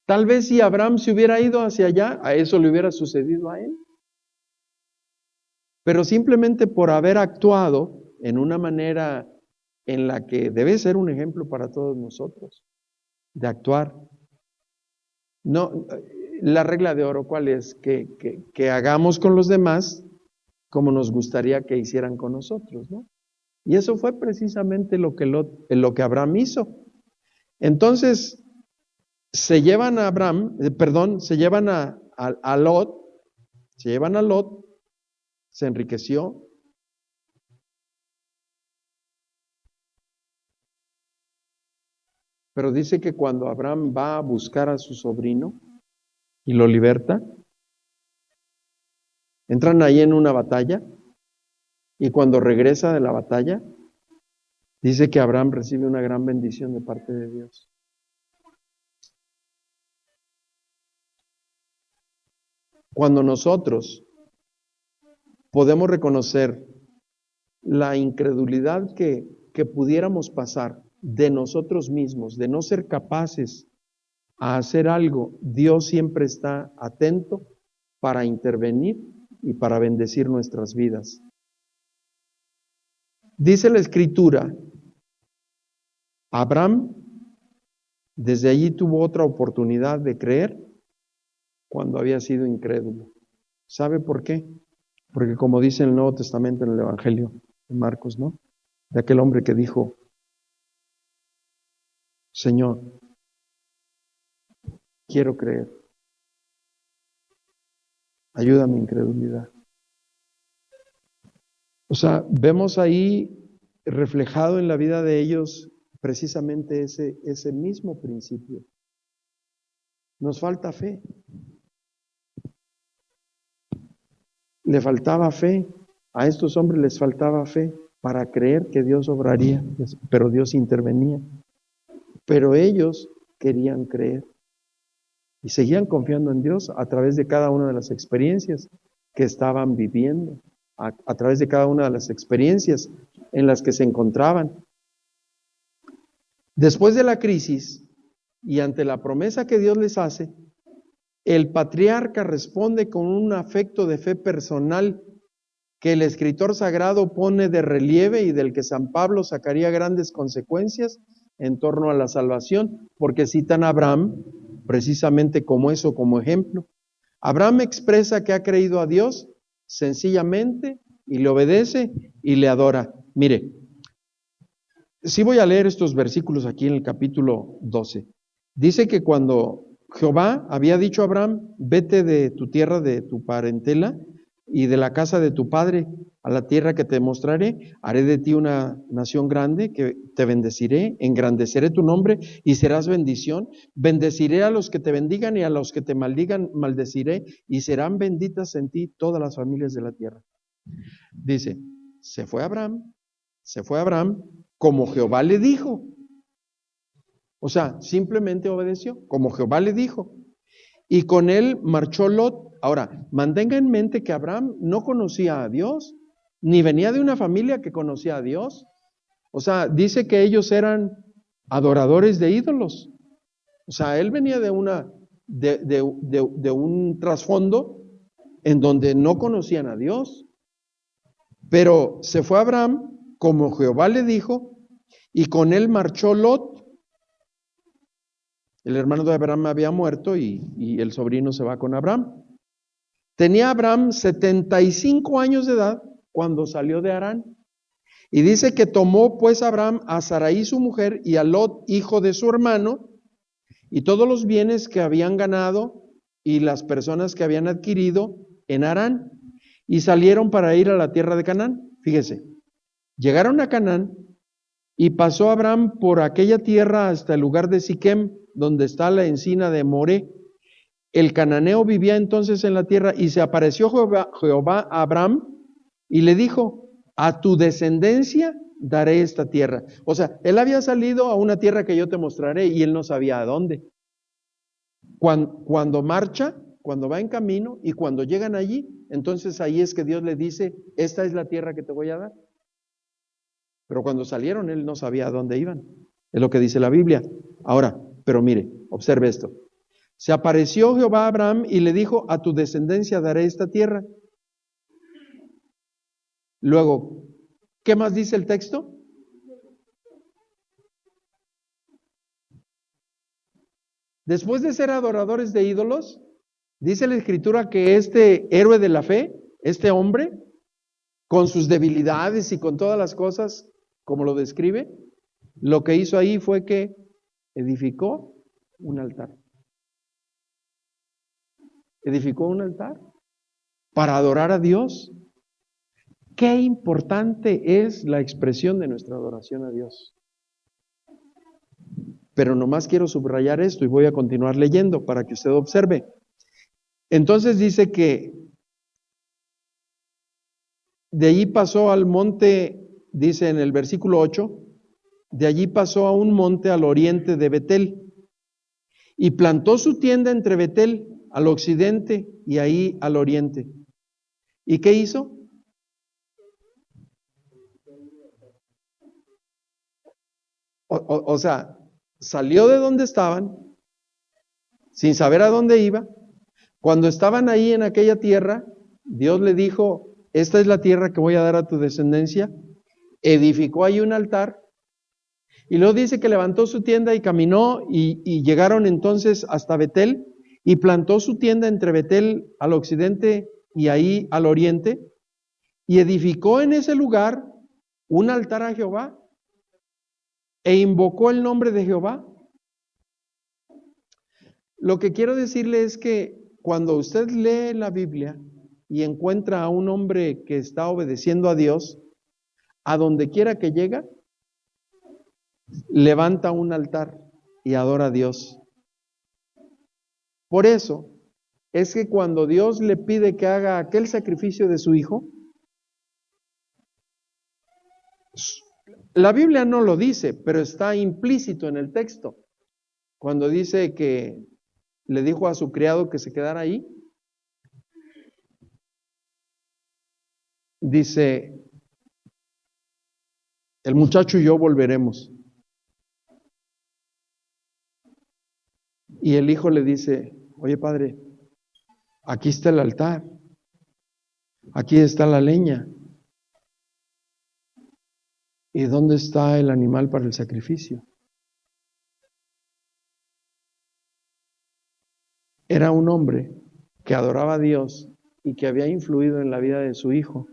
Tal vez si Abraham se hubiera ido hacia allá, a eso le hubiera sucedido a él. Pero simplemente por haber actuado en una manera en la que debe ser un ejemplo para todos nosotros, de actuar. No, la regla de oro, ¿cuál es? Que hagamos con los demás como nos gustaría que hicieran con nosotros, ¿no? Y eso fue precisamente lo que Abraham hizo. Entonces, se llevan a se llevan a Lot, se enriqueció. Pero dice que cuando Abraham va a buscar a su sobrino y lo liberta, entran ahí en una batalla y cuando regresa de la batalla, dice que Abraham recibe una gran bendición de parte de Dios. Cuando nosotros podemos reconocer la incredulidad que pudiéramos pasar de nosotros mismos, de no ser capaces a hacer algo, Dios siempre está atento para intervenir y para bendecir nuestras vidas. Dice la Escritura, Abraham desde allí tuvo otra oportunidad de creer cuando había sido incrédulo. ¿Sabe por qué? Porque como dice en el Nuevo Testamento en el Evangelio de Marcos, ¿no? De aquel hombre que dijo, Señor, quiero creer. Ayuda a mi incredulidad. O sea, vemos ahí reflejado en la vida de ellos precisamente ese mismo principio. Nos falta fe. Le faltaba fe. A estos hombres les faltaba fe para creer que Dios obraría, pero Dios intervenía. Pero ellos querían creer y seguían confiando en Dios a través de cada una de las experiencias que estaban viviendo, a través de cada una de las experiencias en las que se encontraban. Después de la crisis y ante la promesa que Dios les hace, el patriarca responde con un afecto de fe personal que el escritor sagrado pone de relieve y del que San Pablo sacaría grandes consecuencias en torno a la salvación, porque citan a Abraham precisamente como eso, como ejemplo. Abraham expresa que ha creído a Dios sencillamente y le obedece y le adora. Mire, sí voy a leer estos versículos aquí en el capítulo 12. Dice que cuando Jehová había dicho a Abraham, vete de tu tierra, de tu parentela y de la casa de tu padre a la tierra que te mostraré, haré de ti una nación grande, que te bendeciré, engrandeceré tu nombre y serás bendición, bendeciré a los que te bendigan y a los que te maldigan maldeciré y serán benditas en ti todas las familias de la tierra. Dice, se fue Abraham como Jehová le dijo. O sea, simplemente obedeció, como Jehová le dijo. Y con él marchó Lot. Ahora, mantenga en mente que Abraham no conocía a Dios, ni venía de una familia que conocía a Dios. O sea, dice que ellos eran adoradores de ídolos. O sea, él venía de un trasfondo en donde no conocían a Dios. Pero se fue Abraham, como Jehová le dijo, y con él marchó Lot. El hermano de Abraham había muerto y el sobrino se va con Abraham. Tenía Abraham 75 años de edad cuando salió de Harán. Y dice que tomó pues Abraham a Sarai su mujer y a Lot, hijo de su hermano, y todos los bienes que habían ganado y las personas que habían adquirido en Harán, y salieron para ir a la tierra de Canaán. Fíjese, llegaron a Canaán y pasó Abraham por aquella tierra hasta el lugar de Siquem, donde está la encina de Moré. El cananeo vivía entonces en la tierra y se apareció Jehová a Abraham y le dijo: a tu descendencia daré esta tierra. O sea, él había salido a una tierra que yo te mostraré y él no sabía a dónde. Cuando marcha, cuando va en camino y cuando llegan allí, entonces ahí es que Dios le dice: esta es la tierra que te voy a dar. Pero cuando salieron, él no sabía a dónde iban. Es lo que dice la Biblia. Ahora, pero mire, observe esto. Se apareció Jehová a Abraham y le dijo: a tu descendencia daré esta tierra. Luego, ¿qué más dice el texto? Después de ser adoradores de ídolos, dice la Escritura que este héroe de la fe, este hombre, con sus debilidades y con todas las cosas, como lo describe, lo que hizo ahí fue que edificó un altar. Edificó un altar para adorar a Dios. Qué importante es la expresión de nuestra adoración a Dios. Pero nomás quiero subrayar esto y voy a continuar leyendo para que usted observe. Entonces dice que de allí pasó al monte, dice en el versículo 8, de allí pasó a un monte al oriente de Betel y plantó su tienda entre Betel al occidente y ahí al oriente. ¿Y qué hizo? O sea, salió de donde estaban, sin saber a dónde iba. Cuando estaban ahí en aquella tierra, Dios le dijo: esta es la tierra que voy a dar a tu descendencia. Edificó ahí un altar. Y luego dice que levantó su tienda y caminó y llegaron entonces hasta Betel y plantó su tienda entre Betel al occidente y ahí al oriente y edificó en ese lugar un altar a Jehová e invocó el nombre de Jehová. Lo que quiero decirle es que cuando usted lee la Biblia y encuentra a un hombre que está obedeciendo a Dios, a donde quiera que llega, levanta un altar y adora a Dios. Por eso es que cuando Dios le pide que haga aquel sacrificio de su hijo, la Biblia no lo dice, pero está implícito en el texto. Cuando dice que le dijo a su criado que se quedara ahí, dice: el muchacho y yo volveremos. Y el hijo le dice: oye, padre, aquí está el altar, aquí está la leña. ¿Y dónde está el animal para el sacrificio? Era un hombre que adoraba a Dios y que había influido en la vida de su hijo,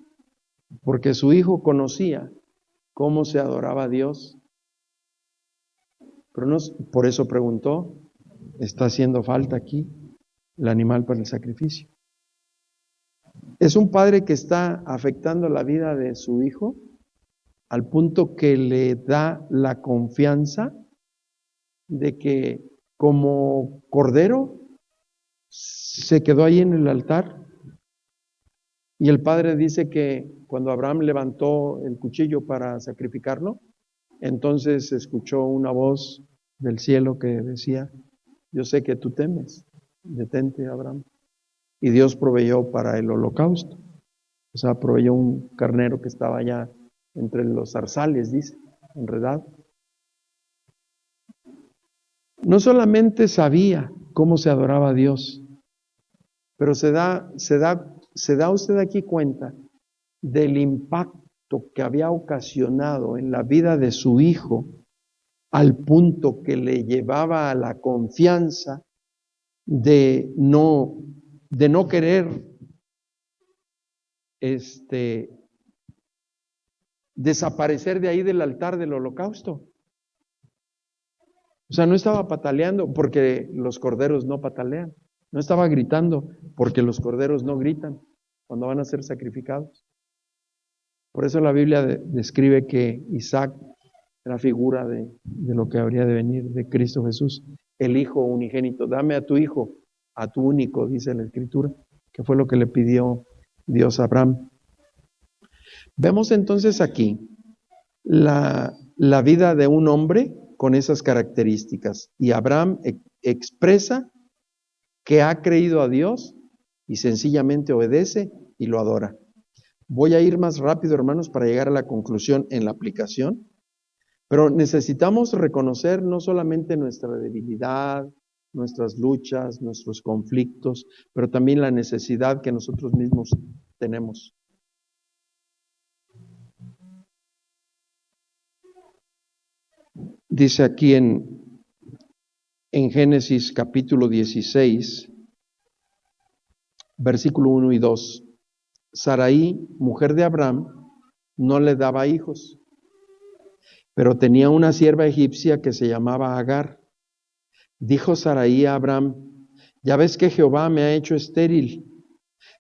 porque su hijo conocía cómo se adoraba a Dios. Pero no, por eso preguntó: ¿está haciendo falta aquí el animal para el sacrificio? Es un padre que está afectando la vida de su hijo al punto que le da la confianza de que como cordero se quedó ahí en el altar. Y el padre dice que cuando Abraham levantó el cuchillo para sacrificarlo, entonces escuchó una voz del cielo que decía: yo sé que tú temes, detente, Abraham. Y Dios proveyó para el holocausto. O sea, proveyó un carnero que estaba allá entre los zarzales, dice, enredado. No solamente sabía cómo se adoraba a Dios, pero se da usted aquí cuenta del impacto que había ocasionado en la vida de su hijo, al punto que le llevaba a la confianza de no querer desaparecer de ahí del altar del holocausto. O sea, no estaba pataleando porque los corderos no patalean. No estaba gritando porque los corderos no gritan cuando van a ser sacrificados. Por eso la Biblia describe que Isaac era figura de lo que habría de venir de Cristo Jesús, el Hijo unigénito. Dame a tu Hijo, a tu único, dice la Escritura, que fue lo que le pidió Dios a Abraham. Vemos entonces aquí la vida de un hombre con esas características. Y Abraham expresa que ha creído a Dios y sencillamente obedece y lo adora. Voy a ir más rápido, hermanos, para llegar a la conclusión en la aplicación. Pero necesitamos reconocer no solamente nuestra debilidad, nuestras luchas, nuestros conflictos, pero también la necesidad que nosotros mismos tenemos. Dice aquí en Génesis capítulo 16, versículo 1 y 2, Sarai, mujer de Abraham, no le daba hijos, pero tenía una sierva egipcia que se llamaba Agar. Dijo Sarai a Abraham: ya ves que Jehová me ha hecho estéril.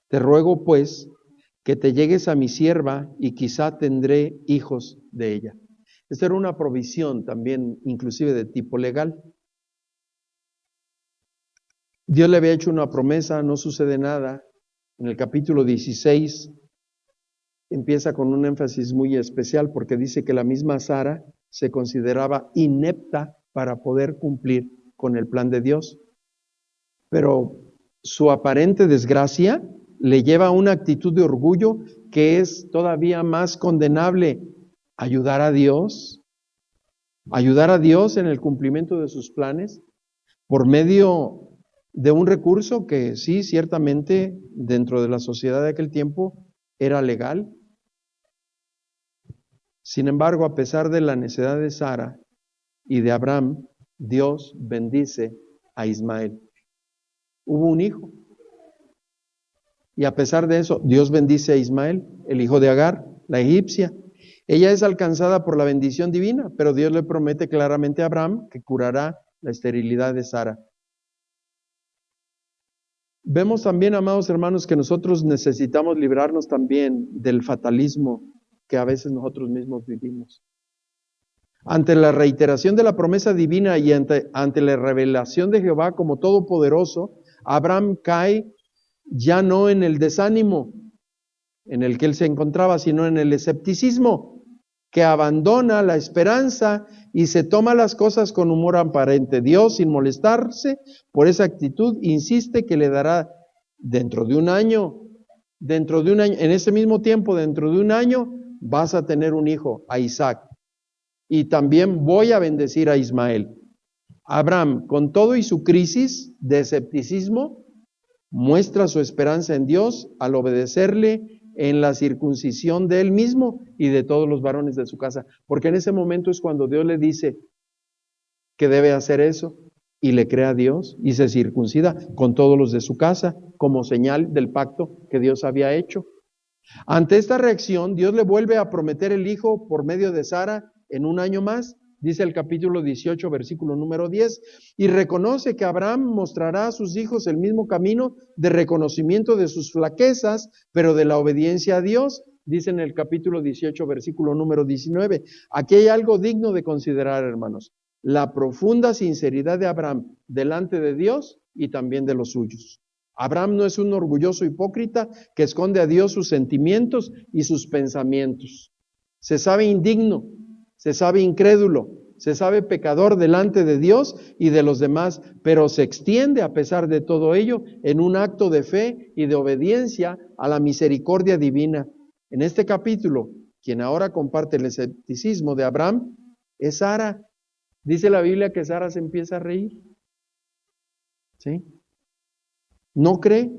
Te ruego pues que te llegues a mi sierva y quizá tendré hijos de ella. Esta era una provisión también, inclusive de tipo legal. Dios le había hecho una promesa, no sucede nada. En el capítulo 16 empieza con un énfasis muy especial porque dice que la misma Sara se consideraba inepta para poder cumplir con el plan de Dios. Pero su aparente desgracia le lleva a una actitud de orgullo que es todavía más condenable: ayudar a Dios en el cumplimiento de sus planes por medio de un recurso que sí, ciertamente, dentro de la sociedad de aquel tiempo era legal. Sin embargo, a pesar de la necedad de Sara y de Abraham, Dios bendice a Ismael. Hubo un hijo. Y a pesar de eso, Dios bendice a Ismael, el hijo de Agar, la egipcia. Ella es alcanzada por la bendición divina, pero Dios le promete claramente a Abraham que curará la esterilidad de Sara. Vemos también, amados hermanos, que nosotros necesitamos librarnos también del fatalismo que a veces nosotros mismos vivimos. Ante la reiteración de la promesa divina y ante la revelación de Jehová como todopoderoso, Abraham cae ya no en el desánimo en el que él se encontraba, sino en el escepticismo, que abandona la esperanza y se toma las cosas con humor aparente. Dios, sin molestarse por esa actitud, insiste que le dará dentro de un año, en ese mismo tiempo, dentro de un año, vas a tener un hijo, a Isaac, y también voy a bendecir a Ismael. Abraham, con todo y su crisis de escepticismo, muestra su esperanza en Dios al obedecerle en la circuncisión de él mismo y de todos los varones de su casa, porque en ese momento es cuando Dios le dice que debe hacer eso, y le cree a Dios y se circuncida con todos los de su casa, como señal del pacto que Dios había hecho. Ante esta reacción, Dios le vuelve a prometer el hijo por medio de Sara en un año más. Dice el capítulo 18, versículo número 10, y reconoce que Abraham mostrará a sus hijos el mismo camino de reconocimiento de sus flaquezas, pero de la obediencia a Dios. Dice en el capítulo 18, versículo número 19. Aquí hay algo digno de considerar, hermanos: la profunda sinceridad de Abraham delante de Dios y también de los suyos. Abraham no es un orgulloso hipócrita que esconde a Dios sus sentimientos y sus pensamientos. Se sabe indigno, se sabe incrédulo, se sabe pecador delante de Dios y de los demás, pero se extiende a pesar de todo ello en un acto de fe y de obediencia a la misericordia divina. En este capítulo, quien ahora comparte el escepticismo de Abraham es Sara. Dice la Biblia que Sara se empieza a reír. ¿Sí? ¿No cree?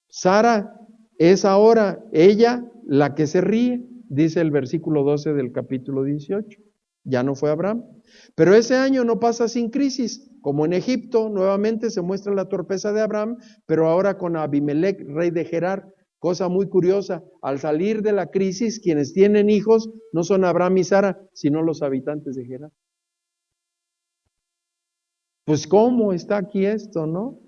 Sara Es ahora ella la que se ríe, dice el versículo 12 del capítulo 18. Ya no fue Abraham. Pero ese año no pasa sin crisis. Como en Egipto, nuevamente se muestra la torpeza de Abraham, pero ahora con Abimelech, rey de Gerar. Cosa muy curiosa, al salir de la crisis, quienes tienen hijos no son Abraham y Sara, sino los habitantes de Gerar. Pues ¿cómo está aquí esto, no?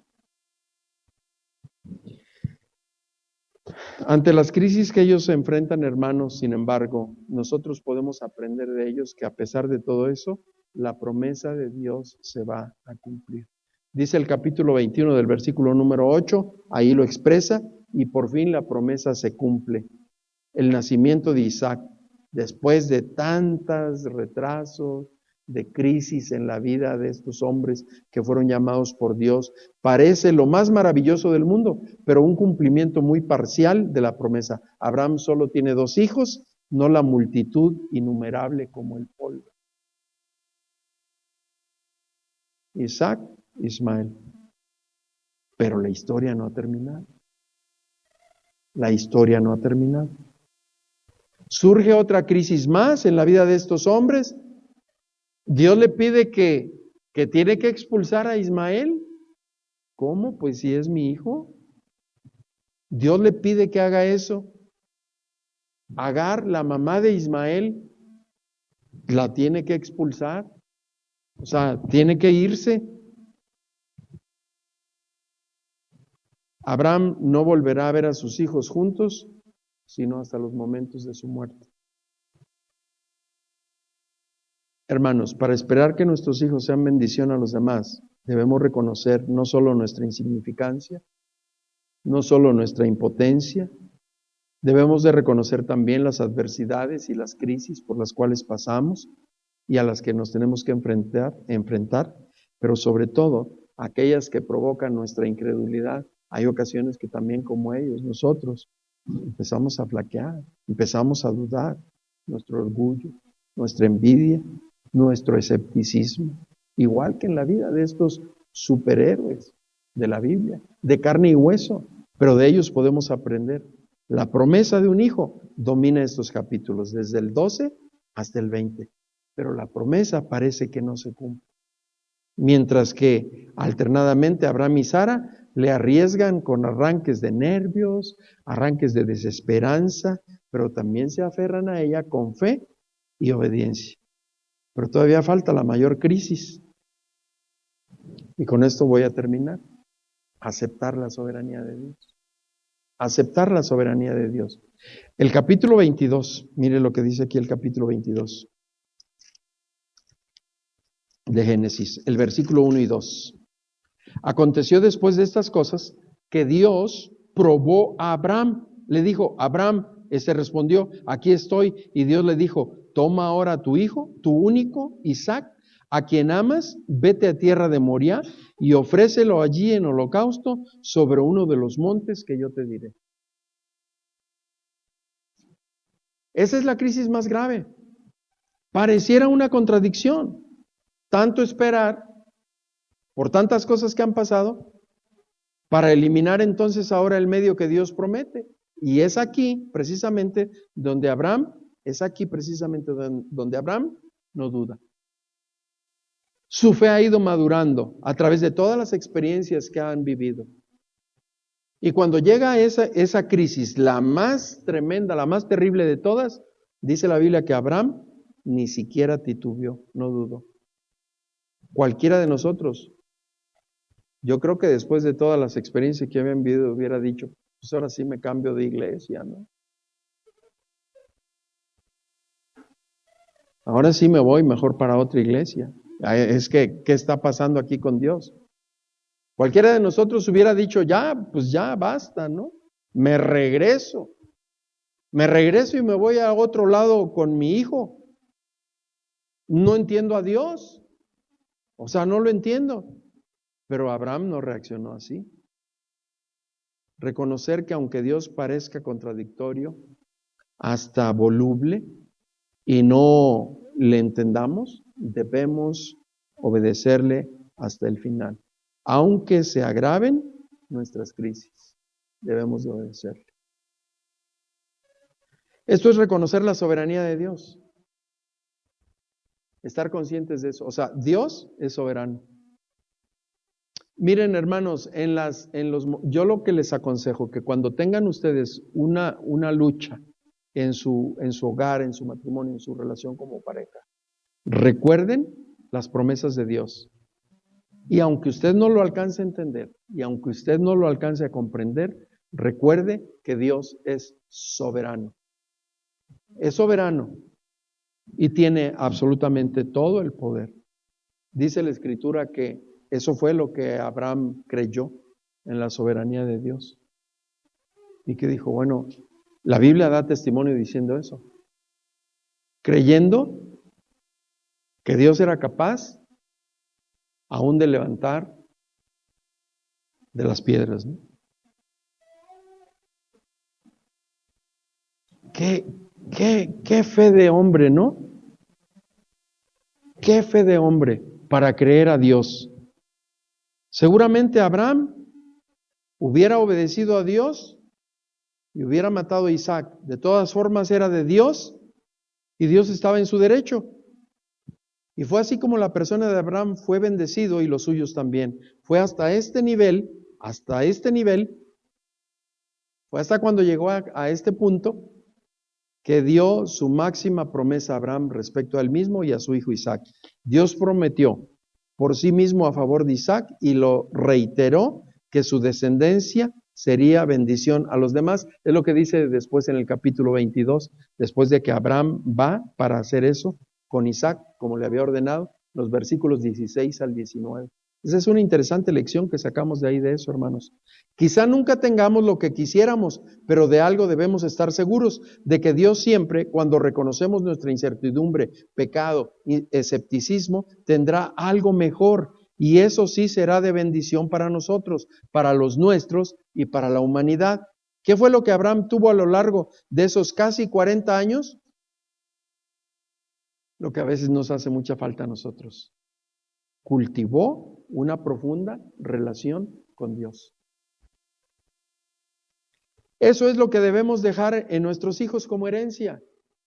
Ante las crisis que ellos se enfrentan, hermanos, sin embargo, nosotros podemos aprender de ellos que a pesar de todo eso, la promesa de Dios se va a cumplir. Dice el capítulo 21 del versículo número 8, ahí lo expresa, y por fin la promesa se cumple. El nacimiento de Isaac, después de tantos retrasos, de crisis en la vida de estos hombres que fueron llamados por Dios, parece lo más maravilloso del mundo, pero un cumplimiento muy parcial de la promesa. Abraham solo tiene 2 hijos, no la multitud innumerable como el polvo. Isaac, Ismael. Pero la historia no ha terminado. La historia no ha terminado. Surge otra crisis más en la vida de estos hombres. Dios le pide que tiene que expulsar a Ismael. ¿Cómo? Pues si es mi hijo. Dios le pide que haga eso. Agar, la mamá de Ismael, la tiene que expulsar. O sea, tiene que irse. Abraham no volverá a ver a sus hijos juntos, sino hasta los momentos de su muerte. Hermanos, para esperar que nuestros hijos sean bendición a los demás, debemos reconocer no solo nuestra insignificancia, no solo nuestra impotencia, debemos de reconocer también las adversidades y las crisis por las cuales pasamos y a las que nos tenemos que enfrentar, pero sobre todo aquellas que provocan nuestra incredulidad. Hay ocasiones que también como ellos, nosotros empezamos a flaquear, empezamos a dudar, nuestro orgullo, nuestra envidia, nuestro escepticismo, igual que en la vida de estos superhéroes de la Biblia, de carne y hueso, pero de ellos podemos aprender. La promesa de un hijo domina estos capítulos, desde el 12 hasta el 20, pero la promesa parece que no se cumple. Mientras que alternadamente Abraham y Sara le arriesgan con arranques de nervios, arranques de desesperanza, pero también se aferran a ella con fe y obediencia. Pero todavía falta la mayor crisis. Y con esto voy a terminar. Aceptar la soberanía de Dios. Aceptar la soberanía de Dios. El capítulo 22, mire lo que dice aquí el capítulo 22 de Génesis, el versículo 1 y 2. Aconteció después de estas cosas que Dios probó a Abraham. Le dijo, Abraham, respondió, aquí estoy. Y Dios le dijo, toma ahora a tu hijo, tu único, Isaac, a quien amas, vete a tierra de Moriah y ofrécelo allí en holocausto sobre uno de los montes que yo te diré. Esa es la crisis más grave. Pareciera una contradicción. Tanto esperar por tantas cosas que han pasado para eliminar entonces ahora el medio que Dios promete. Y es aquí precisamente donde Abraham no duda. Su fe ha ido madurando a través de todas las experiencias que han vivido. Y cuando llega esa crisis, la más tremenda, la más terrible de todas, dice la Biblia que Abraham ni siquiera titubeó, no dudó. Cualquiera de nosotros, yo creo que después de todas las experiencias que habían vivido, hubiera dicho, pues ahora sí me cambio de iglesia, ¿no? Ahora sí me voy mejor para otra iglesia. Es que, ¿qué está pasando aquí con Dios? Cualquiera de nosotros hubiera dicho, ya, pues ya basta, ¿no? Me regreso y me voy a otro lado con mi hijo. No entiendo a Dios. O sea, no lo entiendo. Pero Abraham no reaccionó así. Reconocer que aunque Dios parezca contradictorio, hasta voluble, y no le entendamos, debemos obedecerle hasta el final. Aunque se agraven nuestras crisis, debemos de obedecerle. Esto es reconocer la soberanía de Dios. Estar conscientes de eso. O sea, Dios es soberano. Miren, hermanos, yo lo que les aconsejo, que cuando tengan ustedes una lucha en su hogar, en su matrimonio, en su relación como pareja, recuerden las promesas de Dios. Y aunque usted no lo alcance a entender, y aunque usted no lo alcance a comprender, recuerde que Dios es soberano. Es soberano y tiene absolutamente todo el poder. Dice la Escritura que eso fue lo que Abraham creyó en la soberanía de Dios. Y que dijo, bueno, la Biblia da testimonio diciendo eso. Creyendo que Dios era capaz aún de levantar de las piedras, ¿no? Qué fe de hombre, ¿no? Qué fe de hombre para creer a Dios. Seguramente Abraham hubiera obedecido a Dios y hubiera matado a Isaac. De todas formas era de Dios y Dios estaba en su derecho. Y fue así como la persona de Abraham fue bendecido y los suyos también. Fue hasta este nivel, fue hasta cuando llegó a este punto que dio su máxima promesa a Abraham respecto a él mismo y a su hijo Isaac. Dios prometió por sí mismo a favor de Isaac y lo reiteró que su descendencia sería bendición a los demás. Es lo que dice después en el capítulo 22, después de que Abraham va para hacer eso con Isaac, como le había ordenado, los versículos 16 al 19. Esa es una interesante lección que sacamos de ahí de eso, hermanos. Quizá nunca tengamos lo que quisiéramos, pero de algo debemos estar seguros, de que Dios siempre, cuando reconocemos nuestra incertidumbre, pecado y escepticismo, tendrá algo mejor, y eso sí será de bendición para nosotros, para los nuestros y para la humanidad. ¿Qué fue lo que Abraham tuvo a lo largo de esos casi 40 años? Lo que a veces nos hace mucha falta a nosotros. Cultivó una profunda relación con Dios. Eso es lo que debemos dejar en nuestros hijos como herencia.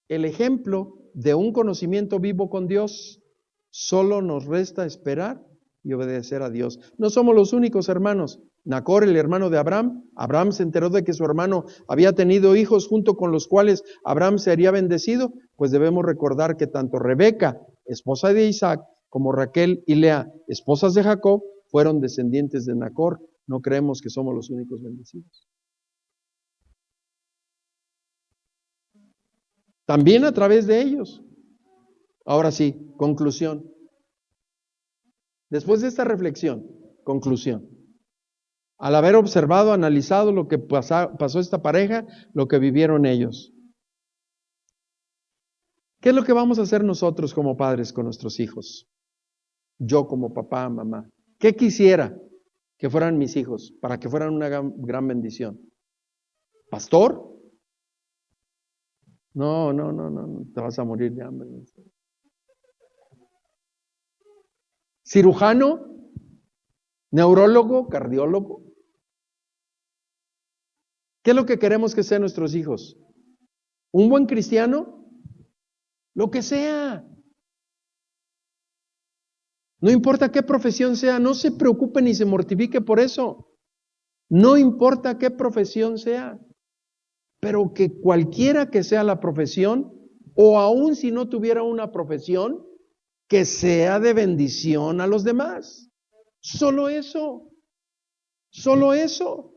El ejemplo de un conocimiento vivo con Dios. Solo nos resta esperar y obedecer a Dios. No somos los únicos hermanos. Nacor, el hermano de Abraham se enteró de que su hermano había tenido hijos junto con los cuales Abraham sería bendecido, pues debemos recordar que tanto Rebeca, esposa de Isaac, como Raquel y Lea, esposas de Jacob, fueron descendientes de Nacor. No creemos que somos los únicos bendecidos. También a través de ellos. Ahora sí, conclusión. Después de esta reflexión, conclusión. Al haber observado, analizado lo que pasó esta pareja, lo que vivieron ellos. ¿Qué es lo que vamos a hacer nosotros como padres con nuestros hijos? Yo como papá, mamá. ¿Qué quisiera que fueran mis hijos para que fueran una gran bendición? ¿Pastor? No, te vas a morir de hambre. ¿Cirujano? ¿Neurólogo? ¿Cardiólogo? ¿Qué es lo que queremos que sean nuestros hijos? ¿Un buen cristiano? Lo que sea. No importa qué profesión sea, no se preocupe ni se mortifique por eso. No importa qué profesión sea, pero que cualquiera que sea la profesión, o aun si no tuviera una profesión, que sea de bendición a los demás. Solo eso. Solo eso.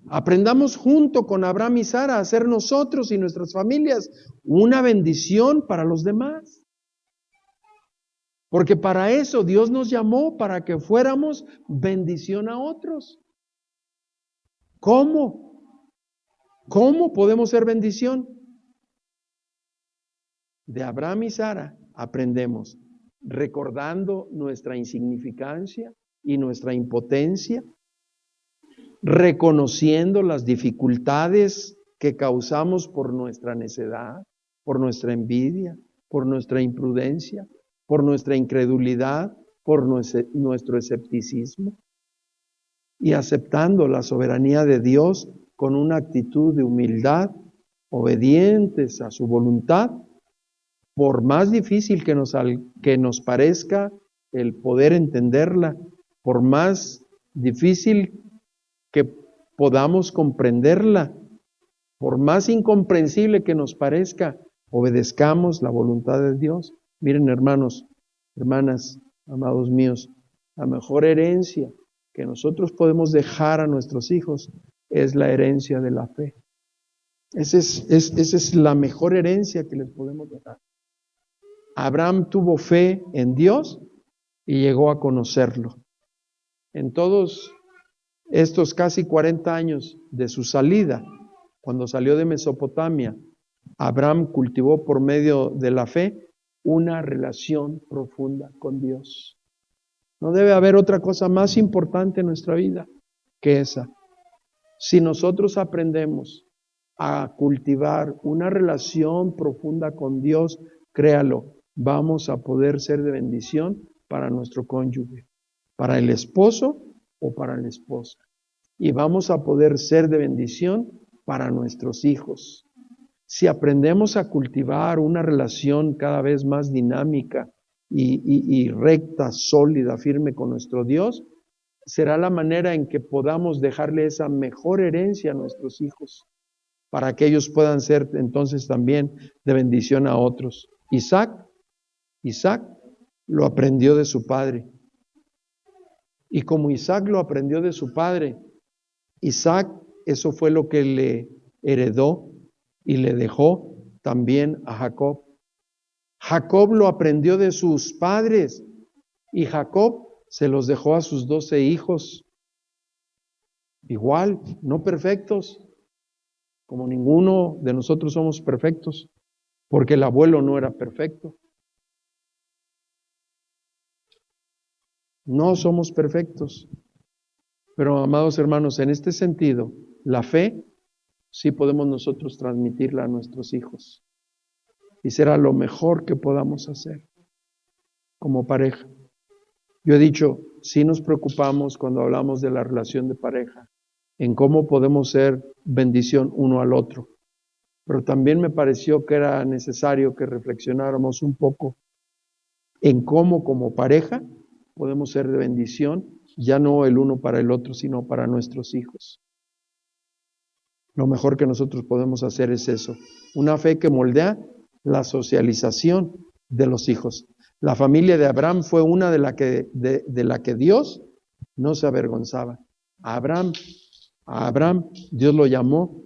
Aprendamos junto con Abraham y Sara a ser nosotros y nuestras familias una bendición para los demás. Porque para eso Dios nos llamó, para que fuéramos bendición a otros. ¿Cómo? ¿Cómo podemos ser bendición? De Abraham y Sara aprendemos recordando nuestra insignificancia y nuestra impotencia, reconociendo las dificultades que causamos por nuestra necedad, por nuestra envidia, por nuestra imprudencia, por nuestra incredulidad, por nuestro escepticismo, y aceptando la soberanía de Dios con una actitud de humildad obedientes a su voluntad, por más difícil que nos parezca el poder entenderla, por más difícil que podamos comprenderla, por más incomprensible que nos parezca, obedezcamos la voluntad de Dios. Miren, hermanos, hermanas, amados míos, la mejor herencia que nosotros podemos dejar a nuestros hijos es la herencia de la fe. Esa es la mejor herencia que les podemos dejar. Abraham tuvo fe en Dios y llegó a conocerlo. En todos estos casi 40 años de su salida, cuando salió de Mesopotamia, Abraham cultivó por medio de la fe una relación profunda con Dios. No debe haber otra cosa más importante en nuestra vida que esa. Si nosotros aprendemos a cultivar una relación profunda con Dios, créalo, vamos a poder ser de bendición para nuestro cónyuge, para el esposo o para la esposa. Y vamos a poder ser de bendición para nuestros hijos. Si aprendemos a cultivar una relación cada vez más dinámica y recta, sólida, firme con nuestro Dios, será la manera en que podamos dejarle esa mejor herencia a nuestros hijos, para que ellos puedan ser entonces también de bendición a otros. Isaac lo aprendió de su padre. Y como Isaac lo aprendió de su padre, Isaac, eso fue lo que le heredó y le dejó también a Jacob. Jacob lo aprendió de sus padres y Jacob se los dejó a sus 12 hijos. Igual, no perfectos, como ninguno de nosotros somos perfectos, porque el abuelo no era perfecto. No somos perfectos. Pero, amados hermanos, en este sentido, la fe sí podemos nosotros transmitirla a nuestros hijos. Y será lo mejor que podamos hacer como pareja. Yo he dicho, sí nos preocupamos cuando hablamos de la relación de pareja, en cómo podemos ser bendición uno al otro. Pero también me pareció que era necesario que reflexionáramos un poco en cómo como pareja podemos ser de bendición, ya no el uno para el otro, sino para nuestros hijos. Lo mejor que nosotros podemos hacer es eso, una fe que moldea la socialización de los hijos. La familia de Abraham fue una de la que Dios no se avergonzaba. A Abraham Dios lo llamó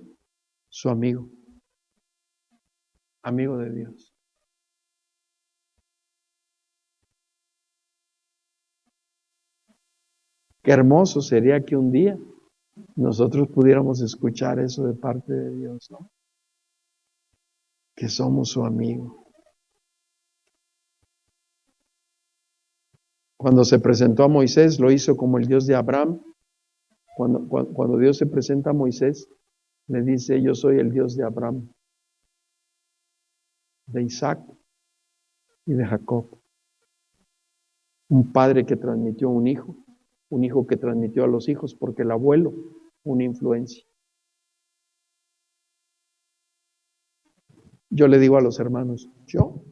su amigo de Dios. Qué hermoso sería que un día nosotros pudiéramos escuchar eso de parte de Dios, ¿no? Que somos su amigo. Cuando se presentó a Moisés, lo hizo como el Dios de Abraham. Cuando Dios se presenta a Moisés, le dice, yo soy el Dios de Abraham, de Isaac y de Jacob. Un padre que transmitió un hijo que transmitió a los hijos, porque el abuelo, una influencia. Yo le digo a los hermanos, yo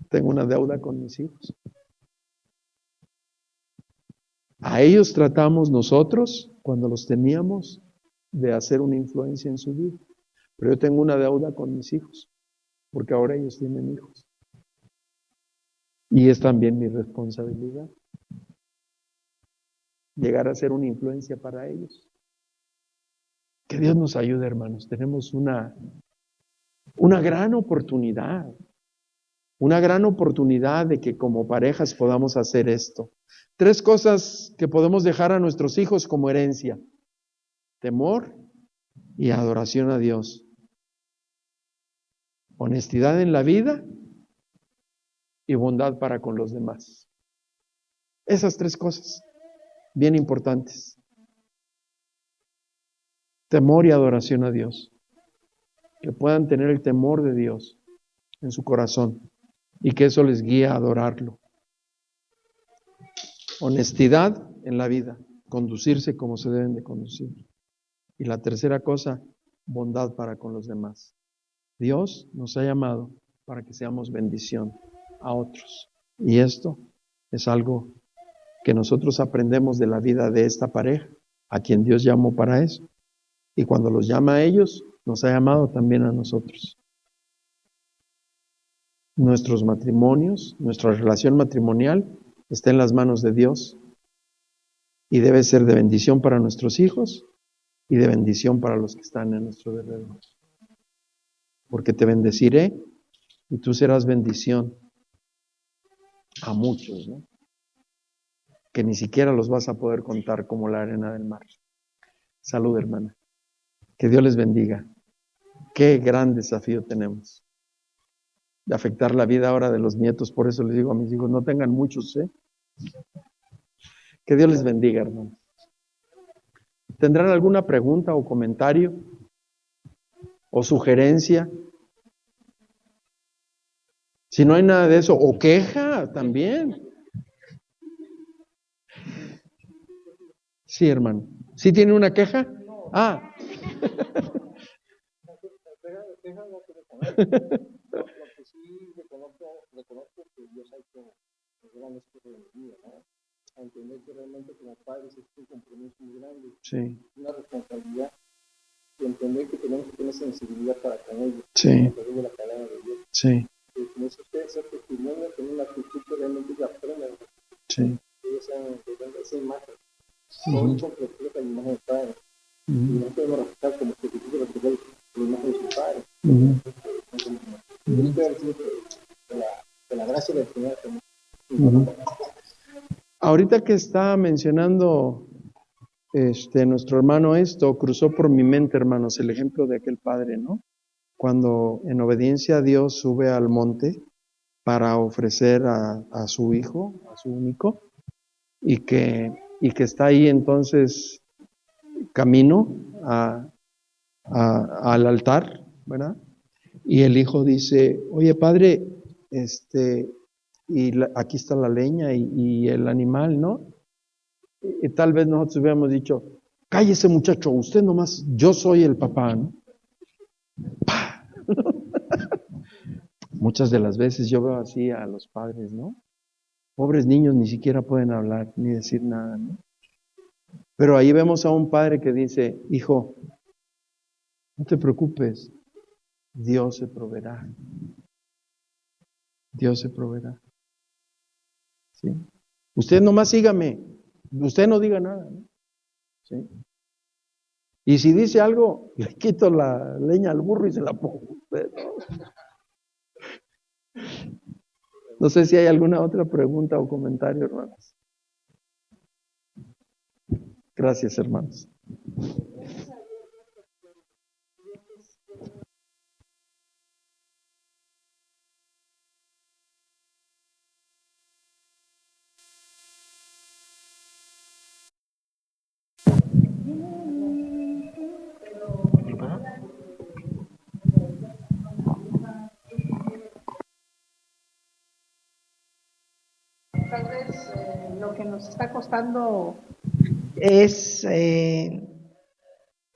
tengo una deuda con mis hijos. A ellos tratamos nosotros, cuando los teníamos, de hacer una influencia en su vida. Pero yo tengo una deuda con mis hijos, porque ahora ellos tienen hijos. Y es también mi responsabilidad llegar a ser una influencia para ellos. Que Dios nos ayude, hermanos. Tenemos una gran oportunidad de que como parejas podamos hacer esto. 3 cosas que podemos dejar a nuestros hijos como herencia: temor y adoración a Dios, honestidad en la vida y bondad para con los demás. Esas 3 cosas, bien importantes. Temor y adoración a Dios. Que puedan tener el temor de Dios en su corazón y que eso les guíe a adorarlo. Honestidad en la vida, conducirse como se deben de conducir. Y la tercera cosa, bondad para con los demás. Dios nos ha llamado para que seamos bendición a otros. Y esto es algo que nosotros aprendemos de la vida de esta pareja, a quien Dios llamó para eso. Y cuando los llama a ellos, nos ha llamado también a nosotros. Nuestros matrimonios, nuestra relación matrimonial está en las manos de Dios y debe ser de bendición para nuestros hijos y de bendición para los que están en nuestro alrededor. Porque te bendeciré y tú serás bendición a muchos, ¿no? Que ni siquiera los vas a poder contar como la arena del mar. Salud, hermana. Que Dios les bendiga. Qué gran desafío tenemos de afectar la vida ahora de los nietos. Por eso les digo a mis hijos, no tengan muchos, ¿eh? Que Dios les bendiga, hermanos. ¿Tendrán alguna pregunta o comentario o sugerencia? Si no hay nada de eso, o queja también. Sí, hermano. ¿Sí tiene una queja? Ah. Lo que sí reconozco que Dios ha hecho gran esfuerzo en mi vida, ¿no? A entender que realmente como padres es un compromiso muy grande, Sí. una responsabilidad, y entender que tenemos que tener sensibilidad para con ellos, Sí. a través de la palabra de Dios. Sí. Como dice usted, ser testimonio, tener una actitud que realmente ellos aprendan, Sí. que ellos sean de esa imagen. Todos son reflejan la imagen del Padre. Y no podemos reflejar como que Jesús reflejó la imagen de su Padre. De la gracia del Señor también. Ahorita que está mencionando nuestro hermano esto, cruzó por mi mente, hermanos, el ejemplo de aquel padre, ¿no? Cuando en obediencia a Dios sube al monte para ofrecer a su hijo, a su único, y que está ahí entonces camino al altar, ¿verdad? Y el hijo dice, oye padre, aquí está la leña y el animal, ¿no? Y tal vez nosotros hubiéramos dicho, cállese muchacho, usted nomás, yo soy el papá, ¿no? ¡Pah! Muchas de las veces yo veo así a los padres, ¿no? Pobres niños ni siquiera pueden hablar ni decir nada, ¿no? Pero ahí vemos a un padre que dice, hijo, no te preocupes, Dios se proveerá. Dios se proveerá. ¿Sí? Usted nomás sígame, usted no diga nada, ¿no? ¿Sí? Y si dice algo, le quito la leña al burro y se la pongo a usted, ¿no? No sé si hay alguna otra pregunta o comentario, hermanos. Gracias, hermanos. Tal vez lo que nos está costando es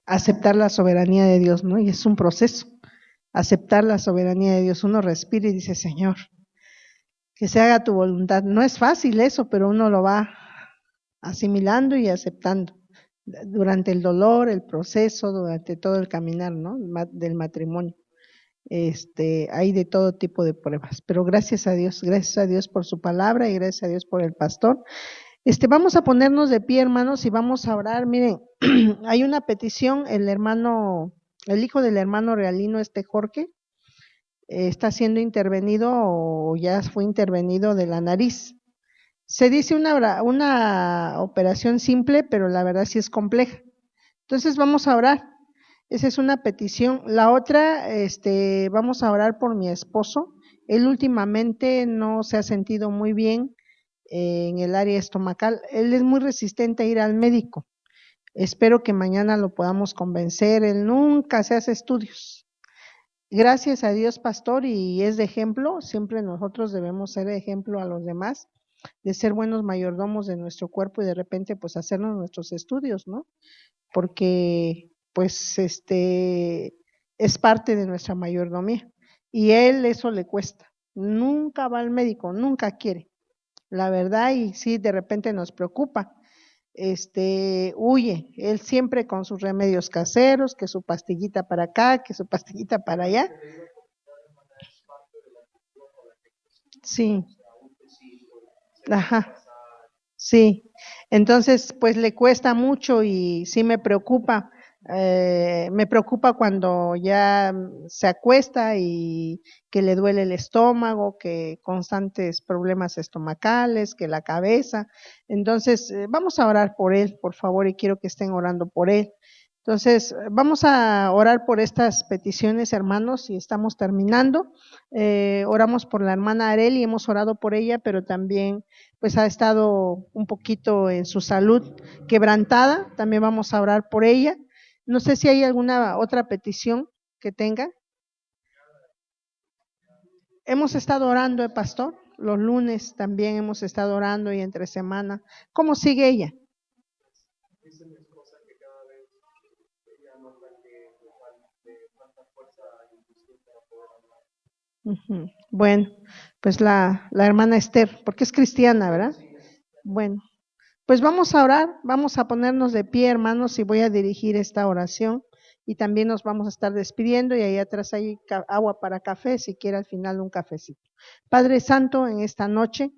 aceptar la soberanía de Dios, ¿no? Y es un proceso, aceptar la soberanía de Dios. Uno respira y dice, Señor, que se haga tu voluntad. No es fácil eso, pero uno lo va asimilando y aceptando durante el dolor, el proceso, durante todo el caminar, ¿no? Del matrimonio. Hay de todo tipo de pruebas, pero gracias a Dios por su palabra y gracias a Dios por el pastor. Vamos a ponernos de pie, hermanos, y vamos a orar. Miren, hay una petición, el hijo del hermano Realino, Jorge, está siendo intervenido o ya fue intervenido de la nariz. Se dice una operación simple, pero la verdad sí es compleja. Entonces vamos a orar. Esa es una petición. La otra, vamos a orar por mi esposo. Él últimamente no se ha sentido muy bien en el área estomacal. Él es muy resistente a ir al médico. Espero que mañana lo podamos convencer. Él nunca se hace estudios. Gracias a Dios, pastor, y es de ejemplo. Siempre nosotros debemos ser de ejemplo a los demás, de ser buenos mayordomos de nuestro cuerpo y de repente pues hacernos nuestros estudios, ¿no? Porque pues es parte de nuestra mayordomía. Y él eso le cuesta. Nunca va al médico, nunca quiere. La verdad, y sí, de repente nos preocupa. Huye, él siempre con sus remedios caseros, que su pastillita para acá, que su pastillita para allá. Sí. Ajá. Sí. Entonces, pues le cuesta mucho y sí me preocupa. Me preocupa cuando ya se acuesta y que le duele el estómago, que constantes problemas estomacales, que la cabeza. Entonces, vamos a orar por él, por favor, y quiero que estén orando por él. Entonces, vamos a orar por estas peticiones, hermanos, y estamos terminando. Oramos por la hermana Areli, hemos orado por ella, pero también pues ha estado un poquito en su salud quebrantada, también vamos a orar por ella. No sé si hay alguna otra petición que tenga. Hemos estado orando, pastor, los lunes también hemos estado orando y entre semana. ¿Cómo sigue ella? Dice mi esposa que cada vez ella nota que le falta fuerza y para poder hablar. Bueno, pues la hermana Esther, porque es cristiana, ¿verdad? Bueno, pues vamos a orar, vamos a ponernos de pie, hermanos, y voy a dirigir esta oración y también nos vamos a estar despidiendo y ahí atrás hay agua para café, si quiere al final un cafecito. Padre Santo, en esta noche